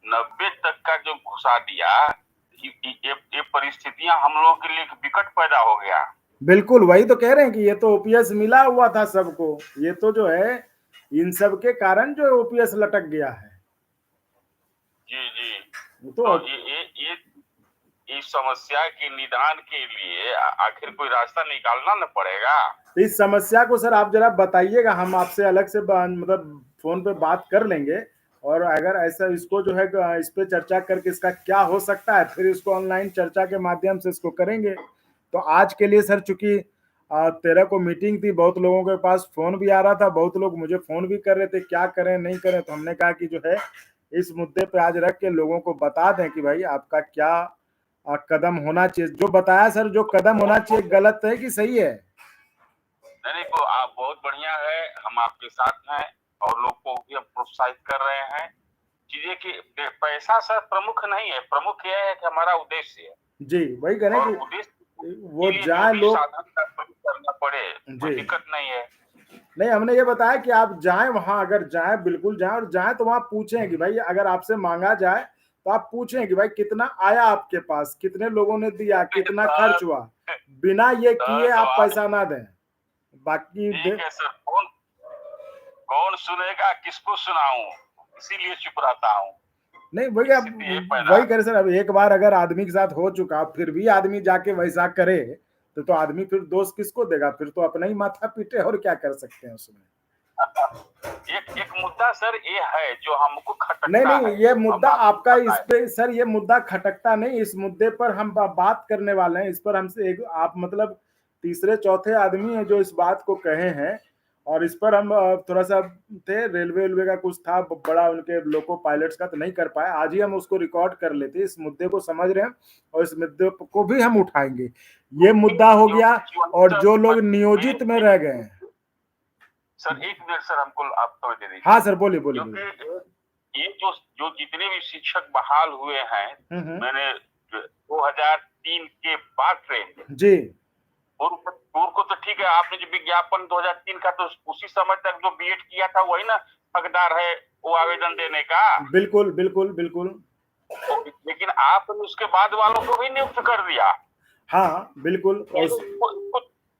90 तक का जो घुसा दिया, ये परिस्थितियां हम लोगों के लिए विकट पैदा हो गया। बिल्कुल, वही तो कह रहे हैं कि ये तो ओपीएस मिला हुआ था सबको, ये तो जो है इन सब के कारण जो ओपीएस लटक गया है। जी जी। तो ये इस समस्या के निदान के लिए आखिर कोई रास्ता निकालना न पड़ेगा। इस समस्या को सर आप जरा बताइएगा, हम आपसे अलग से मतलब फोन पे बात कर लेंगे, और अगर ऐसा इसको जो है इस पे चर्चा करके इसका क्या हो सकता है, फिर इसको ऑनलाइन चर्चा के माध्यम से इसको करेंगे। तो आज के लिए सर, चूंकि 13 को मीटिंग थी, बहुत लोगों के पास फोन भी आ रहा था, बहुत लोग मुझे फोन भी कर रहे थे क्या करें नहीं करें, तो हमने कहा कि जो है इस मुद्दे पे आज रख के लोगों को बता दें कि भाई आपका क्या कदम होना चाहिए। जो बताया सर, जो कदम होना चाहिए, गलत है कि सही है? नहीं तो आप बहुत बढ़िया है, हम आपके साथ हैं और लोग को भी हम प्रोत्साहित कर रहे हैं। चीजें की पैसा सर प्रमुख नहीं है, प्रमुख यह है कि हमारा उद्देश्य है। जी, वही करें कि वो जाए लोग साधन का प्रयोग करना पड़े, कोई दिक्कत नहीं है। नहीं, हमने ये बताया कि आप जाएं वहां, अगर जाएं बिल्कुल जाएं, और जाएं तो वहां पूछें कि भाई अगर आपसे मांगा जाए तो आप पूछें कि भाई कितना आया आपके पास, कितने लोगों ने दिया, कितना खर्च हुआ, बिना ये किए आप पैसा ना दें। बाकी ठीक है सर, कौन सुनेगा, किसको सुनाऊं, इसीलिए चुप रहता हूँ। नहीं वही करे सर, अब एक बार अगर आदमी के साथ हो चुका, फिर भी आदमी जाके वैसा करे तो आदमी फिर दोष किसको देगा, फिर तो अपना ही माथा पीटे, और क्या कर सकते हैं उसमें। एक मुद्दा सर ये है जो हमको खटकता नहीं, ये मुद्दा आपका इस पे सर, ये मुद्दा खटकता नहीं, इस मुद्दे पर हम बात करने वाले हैं। इस पर हमसे आप मतलब तीसरे चौथे आदमी हैं जो इस बात को कहे हैं, और इस पर हम थोड़ा सा थे, रेलवे का कुछ था बड़ा, उनके लोको पायलट्स का, तो नहीं कर पाए। आज ही हम उसको रिकॉर्ड कर लेते, इस मुद्दे को समझ रहे हैं और इस मुद्दे को भी हम उठाएंगे। ये मुद्दा हो गया, और जो लोग नियोजित में रह गए हैं। सर एक मिनट सर, हमको आप तो दे दीजिए। हाँ सर, बोलिए। ये जो जितने भी शिक्षक बहाल हुए हैं, मैंने 2003 के बाद ट्रेन जी, पूर्व को तो ठीक है, आपने जो विज्ञापन 2003 का, तो उसी समय तक जो बीएड किया था वही ना हकदार है वो आवेदन देने का। बिल्कुल। लेकिन आपने उसके बाद वालों को भी नियुक्त कर दिया। हाँ बिल्कुल।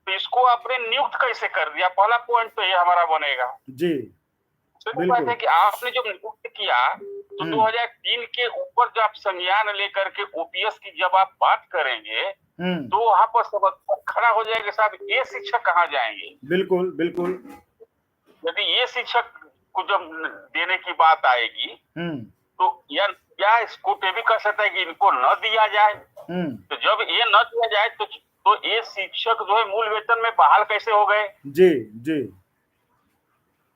इसको आपने नियुक्त कैसे कर दिया, पहला पॉइंट तो ये हमारा बनेगा। जी बात है कि आपने जब नियुक्त किया तो 2003 के ऊपर जब आप संज्ञान लेकर के ओपीएस की जब आप बात करेंगे तो वहां पर समस्या खड़ा हो जाएगा, साहब ये शिक्षक कहाँ जाएंगे। बिल्कुल। यदि ये शिक्षक को जब देने की बात आएगी तो या इसको भी कर सकता है कि इनको न दिया जाए। तो जब ये न दिया जाए तो ये शिक्षक जो है मूल वेतन में बहाल कैसे हो गए। जी।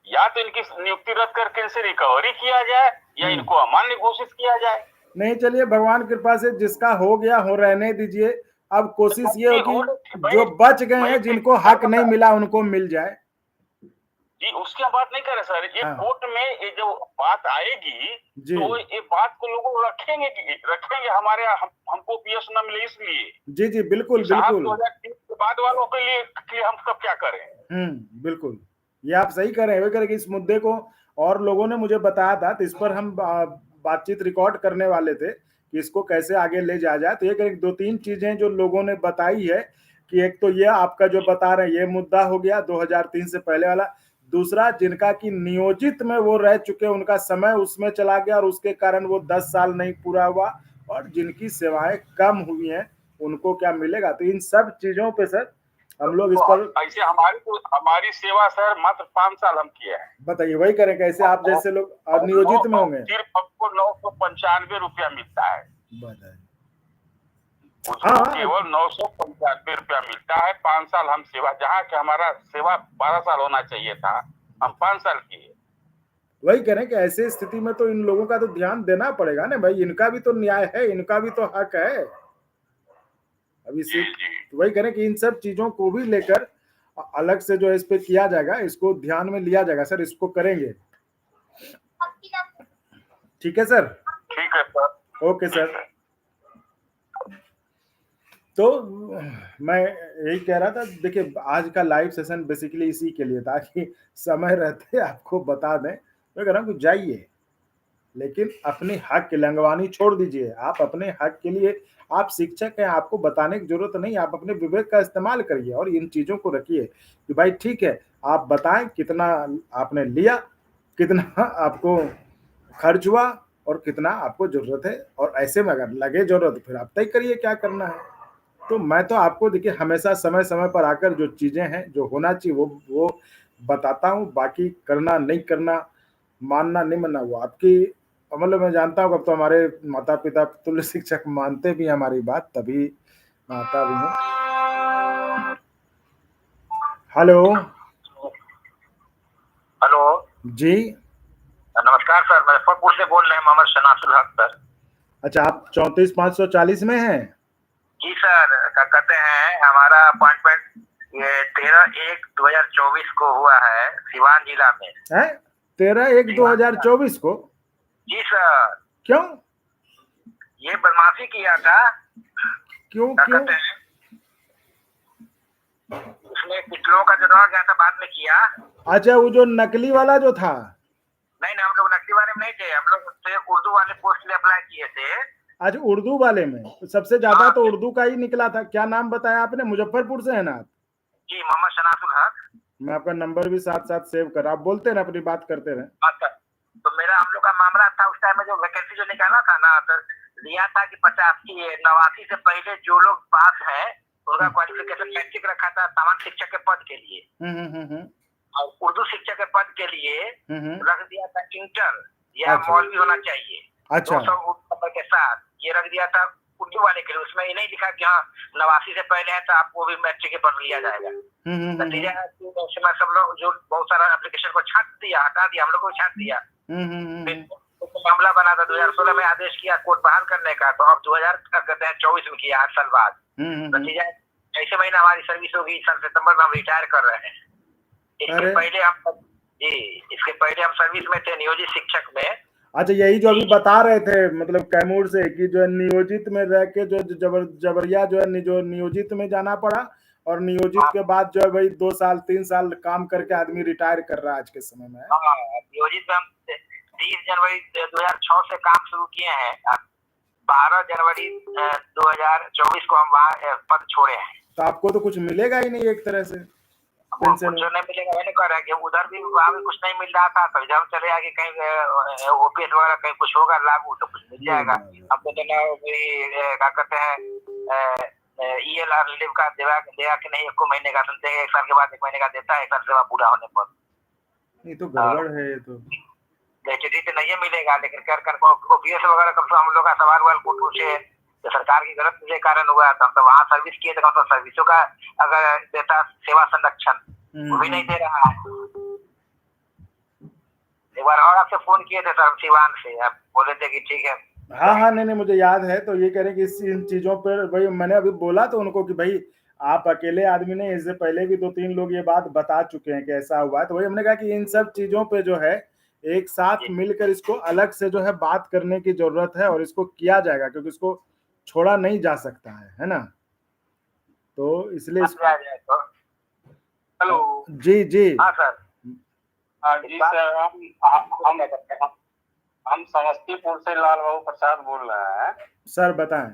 या तो इनकी नियुक्ति रद्द करके इनसे रिकवरी किया जाए, या इनको अमान्य घोषित किया जाए। नहीं, चलिए भगवान कृपा से जिसका हो गया हो रहने दीजिए। अब कोशिश ये होगी जो बच गए हैं, जिनको हक नहीं मिला, उनको मिल जाए। जी, उसकी हम बात नहीं कर रहे सर। ये कोर्ट में ये जो बात आएगी तो ये बात को लोग रखेंगे हमारे हमको पीएस न मिले इसलिए। जी बिल्कुल। 2003 के बाद वालों के लिए हम सब क्या करें। बिल्कुल, ये आप सही कर रहे हैं। करके इस मुद्दे को और लोगों ने मुझे बताया था, तो इस पर हम बातचीत रिकॉर्ड करने वाले थे कि इसको कैसे आगे ले जाया जाए। तो एक 2-3 चीजें जो लोगों ने बताई है कि एक तो ये आपका जो बता रहे हैं ये मुद्दा हो गया 2003 से पहले वाला। दूसरा, जिनका कि नियोजित में वो रह चुके, उनका समय उसमें चला गया और उसके कारण वो 10 साल नहीं पूरा हुआ, और जिनकी सेवाएं कम हुई हैं उनको क्या मिलेगा। तो इन सब चीजों पे सर हम लोग इस पर ऐसे हमारी सेवा सर मात्र 5 साल हम किए हैं। बताइए, वही करें कैसे आप जैसे लोग नियोजित में होंगे। सिर्फ हमको 995 रुपया मिलता है। केवल 995 रुपया मिलता है। 5 साल हम सेवा, जहाँ के हमारा सेवा 12 साल होना चाहिए था, हम 5 साल किए। वही करें कि ऐसे स्थिति में तो इन लोगों का तो ध्यान देना पड़ेगा ना भाई, इनका भी तो न्याय है, इनका भी तो हक है। अभी वही करें कि इन सब चीजों को भी लेकर अलग से जो इस पे किया जाएगा, इसको ध्यान में लिया जाएगा सर, इसको करेंगे। ठीक है सर। ठीक है सर। Okay sir. तो मैं यही कह रहा था, देखिए आज का लाइव सेशन बेसिकली इसी के लिए था कि समय रहते आपको बता दें। मैं कह रहा हूँ कि जाइए, लेकिन अपने हक की लंगवानी छोड़ दीजिए। आप अपने हक के लिए, आप शिक्षक हैं, आपको बताने की जरूरत नहीं, आप अपने विवेक का इस्तेमाल करिए और इन चीजों को रखिए कि भाई ठीक है, आप बताएं कितना आपने लिया, कितना आपको खर्च हुआ, और कितना आपको जरूरत है, और ऐसे में अगर लगे जरूरत फिर आप तय करिए क्या करना है। तो मैं तो आपको देखिए हमेशा समय समय पर आकर जो चीजें हैं जो होना चाहिए वो बताता हूँ, बाकी करना नहीं करना, मानना नहीं मानना वो आपकी, मतलब मैं जानता हूँ अब तो हमारे माता पिता तुल्य शिक्षक मानते भी हैं हमारी बात, तभी मैं आता भी हूँ। हेलो। हेलो जी नमस्कार सर, मुजफ्फरपुर से बोल रहे हैं, मोहम्मद शनासुल हक सर। अच्छा, आप 34,540 में हैं? जी सर, क्या कहते हैं, हमारा अपॉइंटमेंट ये 13/1/2024 को हुआ है सिवान जिला में। है 13/1/2024 को? जी सर। क्यों? ये बदमाशी किया था। क्यों क्या क्यों? कहते हैं, उसमें कुछ लोगों का जो रह गया था बाद में किया। अच्छा, वो जो नकली वाला जो था? नहीं नहीं, हम लोग नकली वाले में नहीं थे, हम लोग थे उर्दू वाले पोस्ट में अप्लाई किए थे। आज उर्दू वाले में सबसे ज्यादा हाँ तो उर्दू का ही निकला था। क्या नाम बताया आपने? मुजफ्फरपुर से है ना आप? जी, मोहम्मद शनासुल हक। मैं आपका नंबर भी साथ साथ सेव कर, आप बोलते रहे, अपनी बात करते रहे। हाँ सर, तो मेरा हम लोग का मामला था उस टाइम में, जो वैकेंसी जो निकाला था ना, तो लिया था कि 89 से पहले जो लोग पास है उनका क्वालिफिकेशन मैट्रिक रखा था सामान्य शिक्षक के पद के लिए। और उर्दू शिक्षक के पद के लिए रख दिया था इंटर या अच्छा। मौलवी होना चाहिए। अच्छा। 200 नंबर के साथ ये रख दिया था उर्दू वाले के लिए। उसमें ये नहीं लिखा कि हाँ 89 से पहले है तो आपको भी मैट्रिक के पद लिया जाएगा। नतीजा है कि उसमें सब लोग जो बहुत सारा एप्लीकेशन को छाट दिया, हटा दिया, हम लोग को छाट दिया। फिर मामला बना था 2016 में, आदेश किया कोर्ट बहाल करने का, तो अब 2024 में किया 8 साल बाद। नतीजा ऐसे महीना हमारी सर्विस होगी, सर सितंबर में हम रिटायर कर रहे हैं। इसके पहले हम सर्विस में थे, नियोजित शिक्षक में। अच्छा, यही जो अभी बता रहे थे मतलब कैमूर से कि जो नियोजित में रह के जो जबरिया जो है जो नियोजित में जाना पड़ा, और नियोजित के बाद जो है भाई 2 साल 3 साल काम करके आदमी रिटायर कर रहा है आज के समय में। नियोजित में हम 30 जनवरी 2006 से काम शुरू किए हैं, 12 जनवरी 2024 को हम वहाँ पद छोड़े हैं। तो आपको तो कुछ मिलेगा ही नहीं एक तरह से पेंशन? कुछ नहीं मिलेगा, मैंने कह रहा है कि उधर भी वहाँ भी कुछ नहीं मिल रहा था, तो जब चले आगे कहीं ओपीएस वगैरह कहीं कुछ होगा लागू तो कुछ मिल जाएगा। हमको तो ना क्या कहते हैं ELR रिलीव का देगा कि नहीं, 1 महीने का सुनते हैं, 1 साल के बाद 1 महीने का देता है, 1 साल सेवा पूरा होने पर। ये तो गड़बड़ है। ये तो ग्रेच्युटी तो नहीं मिलेगा, लेकिन कर ओपीएस वगैरह कब तो हम लोग का सवाल पूछे तो सरकार की गलत के कारण हुआ, तो हम तो वहाँ सर्विस किए थे, तो सर्विसों का अगर देता सेवा संरक्षण वो भी नहीं दे रहा है। एक बार और आपसे फोन किए थे सर सिवान से, आप बोले थे कि ठीक है। हाँ, नहीं मुझे याद है। तो ये कह रहे कि इन चीजों पर भाई मैंने अभी बोला तो उनको कि भाई आप अकेले आदमी नहीं, इससे पहले भी 2-3 लोग ये बात बता चुके हैं कि ऐसा हुआ है। तो वही हमने कहा कि इन सब चीजों पे जो है एक साथ मिलकर इसको अलग से जो है बात करने की जरूरत है, और इसको किया जाएगा, क्योंकि इसको छोड़ा नहीं जा सकता है ना। तो इसलिए हेलो जी जी। हाँ सर। जी सर, हम समस्तीपुर से लाल बाबू प्रसाद बोल रहे हैं। सर बताएं।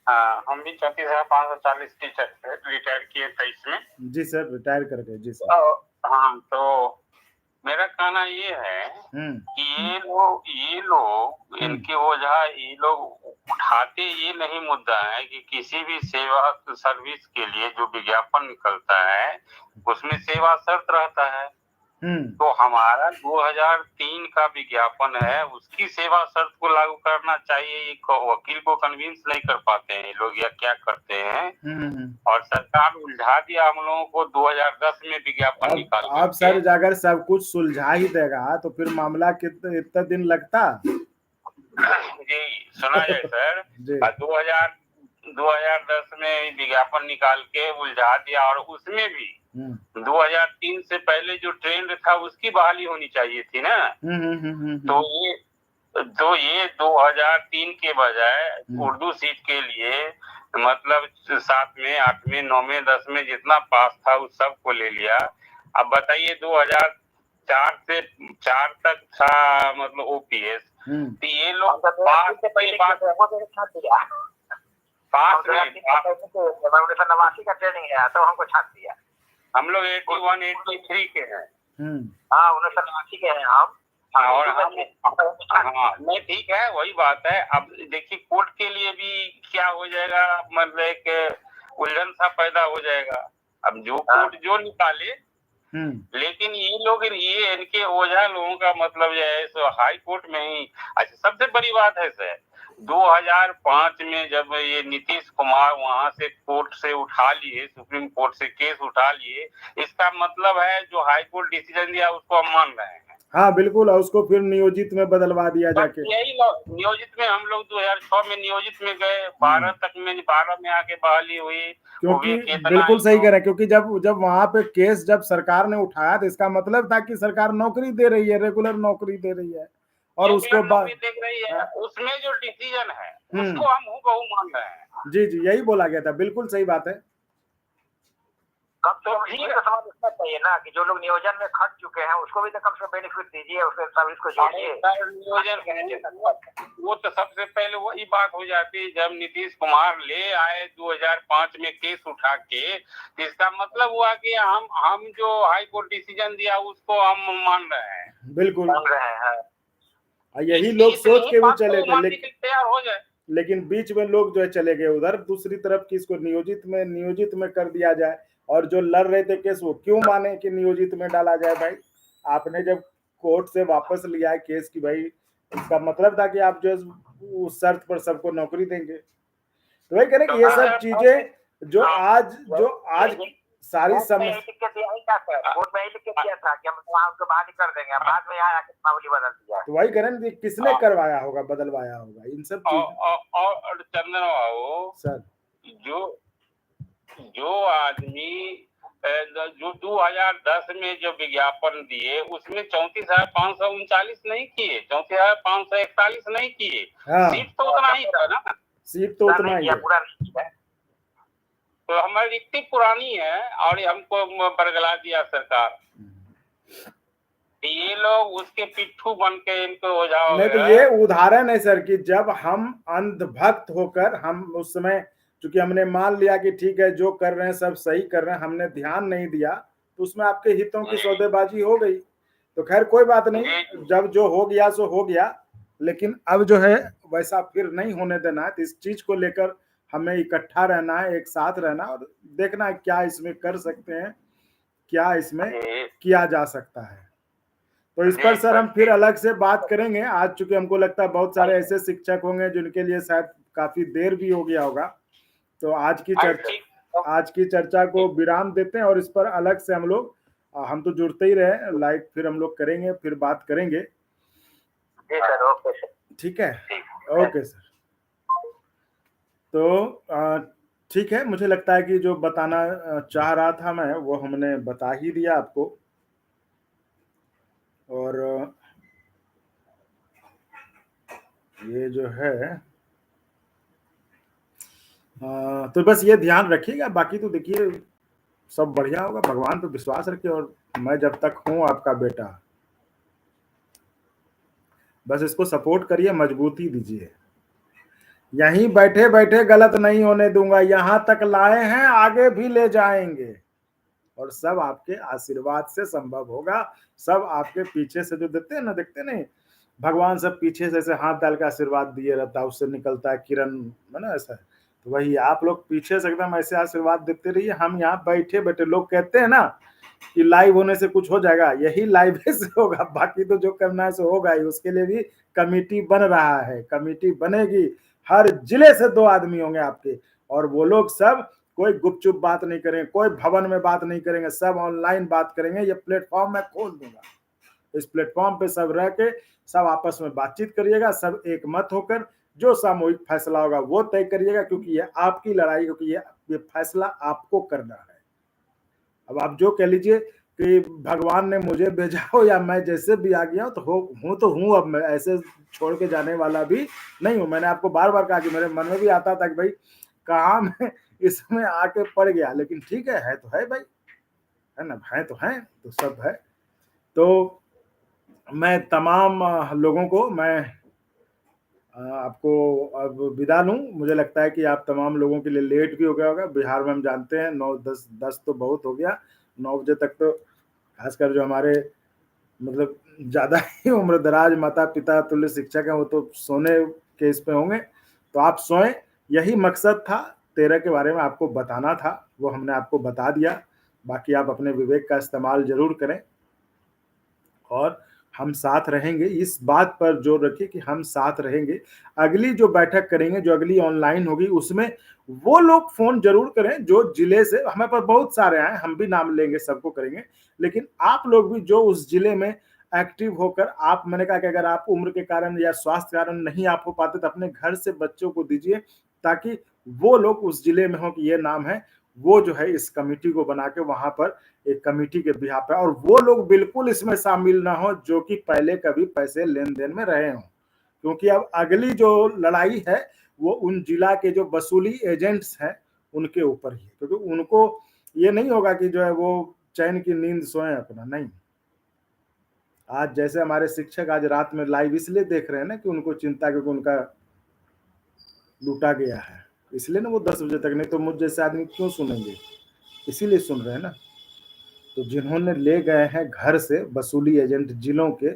हाँ, हम भी 34,540 टीचर रिटायर किए 23 में। जी सर, रिटायर कर गए। जी सर। हाँ, तो मेरा कहना ये है कि ये लोग इनके वजह ये लोग उठाते ये नहीं मुद्दा है कि किसी भी सेवा सर्विस के लिए जो विज्ञापन निकलता है उसमें सेवा शर्त रहता है। तो हमारा 2003 का विज्ञापन है, उसकी सेवा शर्त को लागू करना चाहिए। ये वकील को कन्विंस नहीं कर पाते हैं लोग, या क्या करते हैं। और सरकार उलझा दिया हम लोगों को 2010 में विज्ञापन निकाल के। अब सर अगर सब कुछ सुलझा ही देगा तो फिर मामला कितना दिन लगता? जी सुना जाए सर। 2010 में विज्ञापन निकाल के उलझा दिया, और उसमें भी 2003 से पहले जो ट्रेंड था उसकी बहाली होनी चाहिए थी ना। तो ये 2003 के बजाय उर्दू सीट के लिए मतलब 7वें 8वें 9वें 10वें जितना पास था उस सब को ले लिया। अब बताइए 2004 से 4 तक था मतलब ओपीएस, तो ये लोग पास का ट्रेनिंग है तो हमको छाट दिया। हम लोग 81 83 के हैं। हाँ 1989 के हैं हम। और हाँ नहीं ठीक है, वही बात है। अब देखिए कोर्ट के लिए भी क्या हो जाएगा, मतलब एक उलझन सा पैदा हो जाएगा। अब जो कोर्ट जो निकाले, लेकिन ये लोग ये इनके ओझा लोगों का मतलब जो है सो हाई कोर्ट में ही। अच्छा सबसे बड़ी बात है सर, 2005 में जब ये नीतीश कुमार वहां से कोर्ट से उठा लिए, सुप्रीम कोर्ट से केस उठा लिए, इसका मतलब है जो हाई कोर्ट डिसीजन दिया उसको हम मान रहे हैं। हाँ बिल्कुल, और उसको फिर नियोजित में बदलवा दिया जाके। यही नियोजित में हम लोग 2006 में नियोजित में गए, 12 तक में 12 में आके बहाली हुई। क्योंकि बिल्कुल सही कह रहे हैं, क्योंकि जब वहां पे केस जब सरकार ने उठाया तो इसका मतलब था कि सरकार नौकरी दे रही है, रेगुलर नौकरी दे रही है, और उसके बाद देख रही है, उसमें जो डिसीजन है उसको हम हूबहू मान रहे हैं। जी जी, यही बोला गया था, बिल्कुल सही बात है। कम से कम ये तो समझ रखना चाहिए ना कि जो लोग नियोजन में खट चुके हैं उसको भी तो कम से कम बेनिफिट दीजिए, उसके सर्विस को जोड़िए। वो तो सबसे पहले वही बात हो जाती है, जब नीतीश कुमार ले आए 2005 में केस उठा के, इसका मतलब हुआ कि हम जो हाई कोर्ट डिसीजन दिया उसको हम मान रहे हैं। बिल्कुल मान रहे हैं, यही लोग सोच के भी चले थे, तैयार हो जाए, लेकिन बीच में लोग जो है चले गए उधर दूसरी तरफ कि इसको नियोजित में कर दिया जाए। और जो लड़ रहे थे केस वो क्यों माने कि नियोजित में डाला जाए? भाई आपने जब कोर्ट से वापस लिया है केस की, भाई इसका मतलब था कि आप जो उस शर्त पर सबको नौकरी देंगे। तो वही कह रहे कि ये सब चीजें जो आज सारी समस्या कोर्ट में ही लिख के दिया था कि हम वहां उनको बहाली कर देंगे, बाद में यहाँ आके मामूली बदल दिया। तो वही कह रहे हैं किसने करवाया होगा, बदलवाया होगा इन सब चीज। और चंदन बाबू सर, जो आदमी जो 2010 में जो विज्ञापन दिए उसमें 34,539 नहीं किए, 34,541 नहीं किए। सीट तो उतना ही था ना, सीट तो उतना ही है। तो हमारी रिक्ति पुरानी है और हमको बरगला दिया सरकार। ये लोग उसके पिट्ठू बन के इनको हो जाओ। नहीं तो ये उदाहरण है सर कि जब हम अंधभक्त होकर, हम उस समय चूंकि हमने मान लिया कि ठीक है जो कर रहे हैं सब सही कर रहे हैं, हमने ध्यान नहीं दिया, तो उसमें आपके हितों की सौदेबाजी हो गई। तो खैर कोई बात नहीं, जब जो हो गया सो हो गया, लेकिन अब जो है वैसा फिर नहीं होने देना है। तो इस चीज को लेकर हमें इकट्ठा रहना है, एक साथ रहना और देखना है क्या इसमें कर सकते हैं, क्या इसमें किया जा सकता है। तो इस पर सर हम फिर अलग से बात करेंगे। आज चूंकि हमको लगता है बहुत सारे ऐसे शिक्षक होंगे जिनके लिए शायद काफी देर भी हो गया होगा, तो आज की चर्चा को विराम देते हैं और इस पर अलग से हम तो जुड़ते ही रहे, लाइव फिर हम लोग करेंगे, फिर बात करेंगे। ठीक है, ओके सर। तो ठीक है, मुझे लगता है कि जो बताना चाह रहा था मैं वो हमने बता ही दिया आपको। और ये जो है तो बस ये ध्यान रखिएगा, बाकी तो देखिए सब बढ़िया होगा। भगवान पे विश्वास रखिए और मैं जब तक हूं आपका बेटा, बस इसको सपोर्ट करिए, मजबूती दीजिए। यहीं बैठे बैठे गलत नहीं होने दूंगा, यहां तक लाए हैं आगे भी ले जाएंगे और सब आपके आशीर्वाद से संभव होगा। सब आपके पीछे से जो देते हैं ना, देखते नहीं भगवान सब पीछे से ऐसे हाथ डाल के आशीर्वाद दिए रहता है, उससे निकलता है किरण, है ना ऐसा। तो वही आप लोग पीछे से एकदम ऐसे आशीर्वाद देते रहिए। हम यहाँ बैठे बैठे, लोग कहते हैं ना कि लाइव होने से कुछ हो जाएगा, यही लाइव से होगा, बाकी तो जो करना है सो होगा ही। उसके लिए भी कमेटी बन रहा है, कमेटी बनेगी, हर जिले से 2 आदमी होंगे आपके, और वो लोग सब कोई गुपचुप बात नहीं करेंगे, कोई भवन में बात नहीं करेंगे, सब ऑनलाइन बात करेंगे। ये प्लेटफॉर्म मैं खोल दूंगा, इस प्लेटफॉर्म पे सब रह के सब आपस में बातचीत करिएगा, सब एक मत होकर जो सामूहिक फैसला होगा वो तय करिएगा, क्योंकि ये आपकी लड़ाई, क्योंकि ये फैसला आपको करना है। अब आप जो कह लीजिए कि भगवान ने मुझे भेजा हो या मैं जैसे भी आ गया हूं तो हूं, अब मैं ऐसे छोड़ के जाने वाला भी नहीं हूं। मैंने आपको बार बार कहा कि मेरे मन में भी आता था कि भाई कहाँ मैं इसमें आके पड़ गया, लेकिन ठीक है तो है भाई, है ना, है तो सब है। तो मैं तमाम लोगों को मैं आपको अब विदा लूं। मुझे लगता है कि आप तमाम लोगों के लिए लेट भी हो गया होगा। बिहार में हम जानते हैं 9-10 तो बहुत हो गया, 9 बजे तक तो खासकर जो हमारे मतलब ज्यादा ही उम्र दराज माता पिता तुल्य शिक्षक हैं, वो तो सोने के इस पे होंगे, तो आप सोएं। यही मकसद था, 13 के बारे में आपको बताना था, वो हमने आपको बता दिया। बाकी आप अपने विवेक का इस्तेमाल जरूर करें और हम साथ रहेंगे। इस बात पर जोर रखिए कि हम साथ रहेंगे। अगली जो बैठक करेंगे, जो अगली ऑनलाइन होगी, उसमें वो लोग फोन जरूर करें जो जिले से, हमारे पास बहुत सारे आए, हम भी नाम लेंगे, सबको करेंगे, लेकिन आप लोग भी जो उस जिले में एक्टिव होकर, आप, मैंने कहा कि अगर आप उम्र के कारण या स्वास्थ्य कारण नहीं आप हो पाते तो अपने घर से बच्चों को दीजिए, ताकि वो लोग उस जिले में हो कि ये नाम है, वो जो है इस कमेटी को बना के वहां पर एक कमेटी के बिहाफ पे, और वो लोग बिल्कुल इसमें शामिल ना हो जो कि पहले कभी पैसे लेन देन में रहे हों, क्योंकि अब अगली जो लड़ाई है वो उन जिला के जो वसूली एजेंट्स हैं उनके ऊपर ही है, क्योंकि उनको ये नहीं होगा कि जो है वो चैन की नींद सोए अपना, नहीं। आज जैसे हमारे शिक्षक आज रात में लाइव इसलिए देख रहे हैं ना कि उनको चिंता, क्योंकि उनका लूटा गया है, इसलिए ना वो 10 बजे तक, नहीं तो मुझ जैसे आदमी क्यों सुनेंगे, इसीलिए सुन रहे हैं ना। तो जिन्होंने ले गए हैं घर से वसूली एजेंट जिलों के,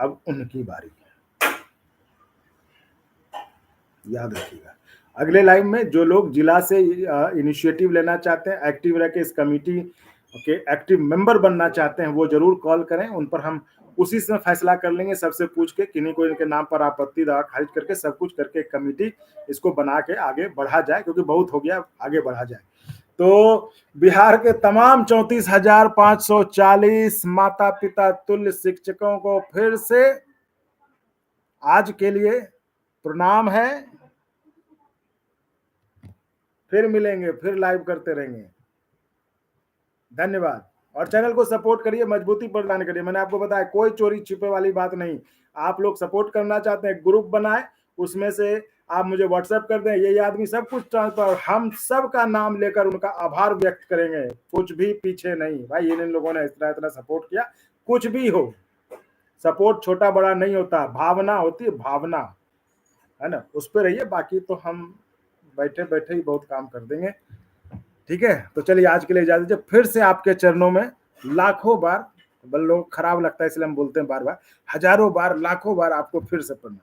अब उनकी बारी है, याद रखिएगा। अगले लाइव में जो लोग जिला से इनिशिएटिव लेना चाहते हैं, एक्टिव रह के इस कमेटी के एक्टिव मेंबर बनना चाहते हैं, वो जरूर कॉल करें, उन पर हम उसी से फैसला कर लेंगे, सबसे पूछ के किन्हीं को इनके नाम पर आपत्ति दावा खारिज करके सब कुछ करके एक कमेटी इसको बना के आगे बढ़ा जाए, क्योंकि बहुत हो गया, आगे बढ़ा जाए। तो बिहार के तमाम 34,540 माता पिता तुल्य शिक्षकों को फिर से आज के लिए प्रणाम है। फिर मिलेंगे, फिर लाइव करते रहेंगे। धन्यवाद। और चैनल को सपोर्ट करिए, मजबूती प्रदान करिए। मैंने आपको बताया कोई चोरी छिपे वाली बात नहीं। आप लोग सपोर्ट करना चाहते हैं, ग्रुप बनाए, उसमें से आप मुझे व्हाट्सएप कर दें, ये आदमी सब कुछ ट्रांसफर, हम सब का नाम लेकर उनका आभार व्यक्त करेंगे, कुछ भी पीछे नहीं। भाई इन लोगों ने इतना इतना सपोर्ट किया, कुछ भी हो, सपोर्ट छोटा बड़ा नहीं होता, भावना होती है, भावना है ना, उस पर रहिए। बाकी तो हम बैठे बैठे ही बहुत काम कर देंगे, ठीक है। तो चलिए आज के लिए इजाजत दीजिए, फिर से आपके चरणों में लाखों बार, लोग खराब लगता है इसलिए हम बोलते हैं बार बार, हजारों बार, लाखों बार आपको फिर से प्रणाम।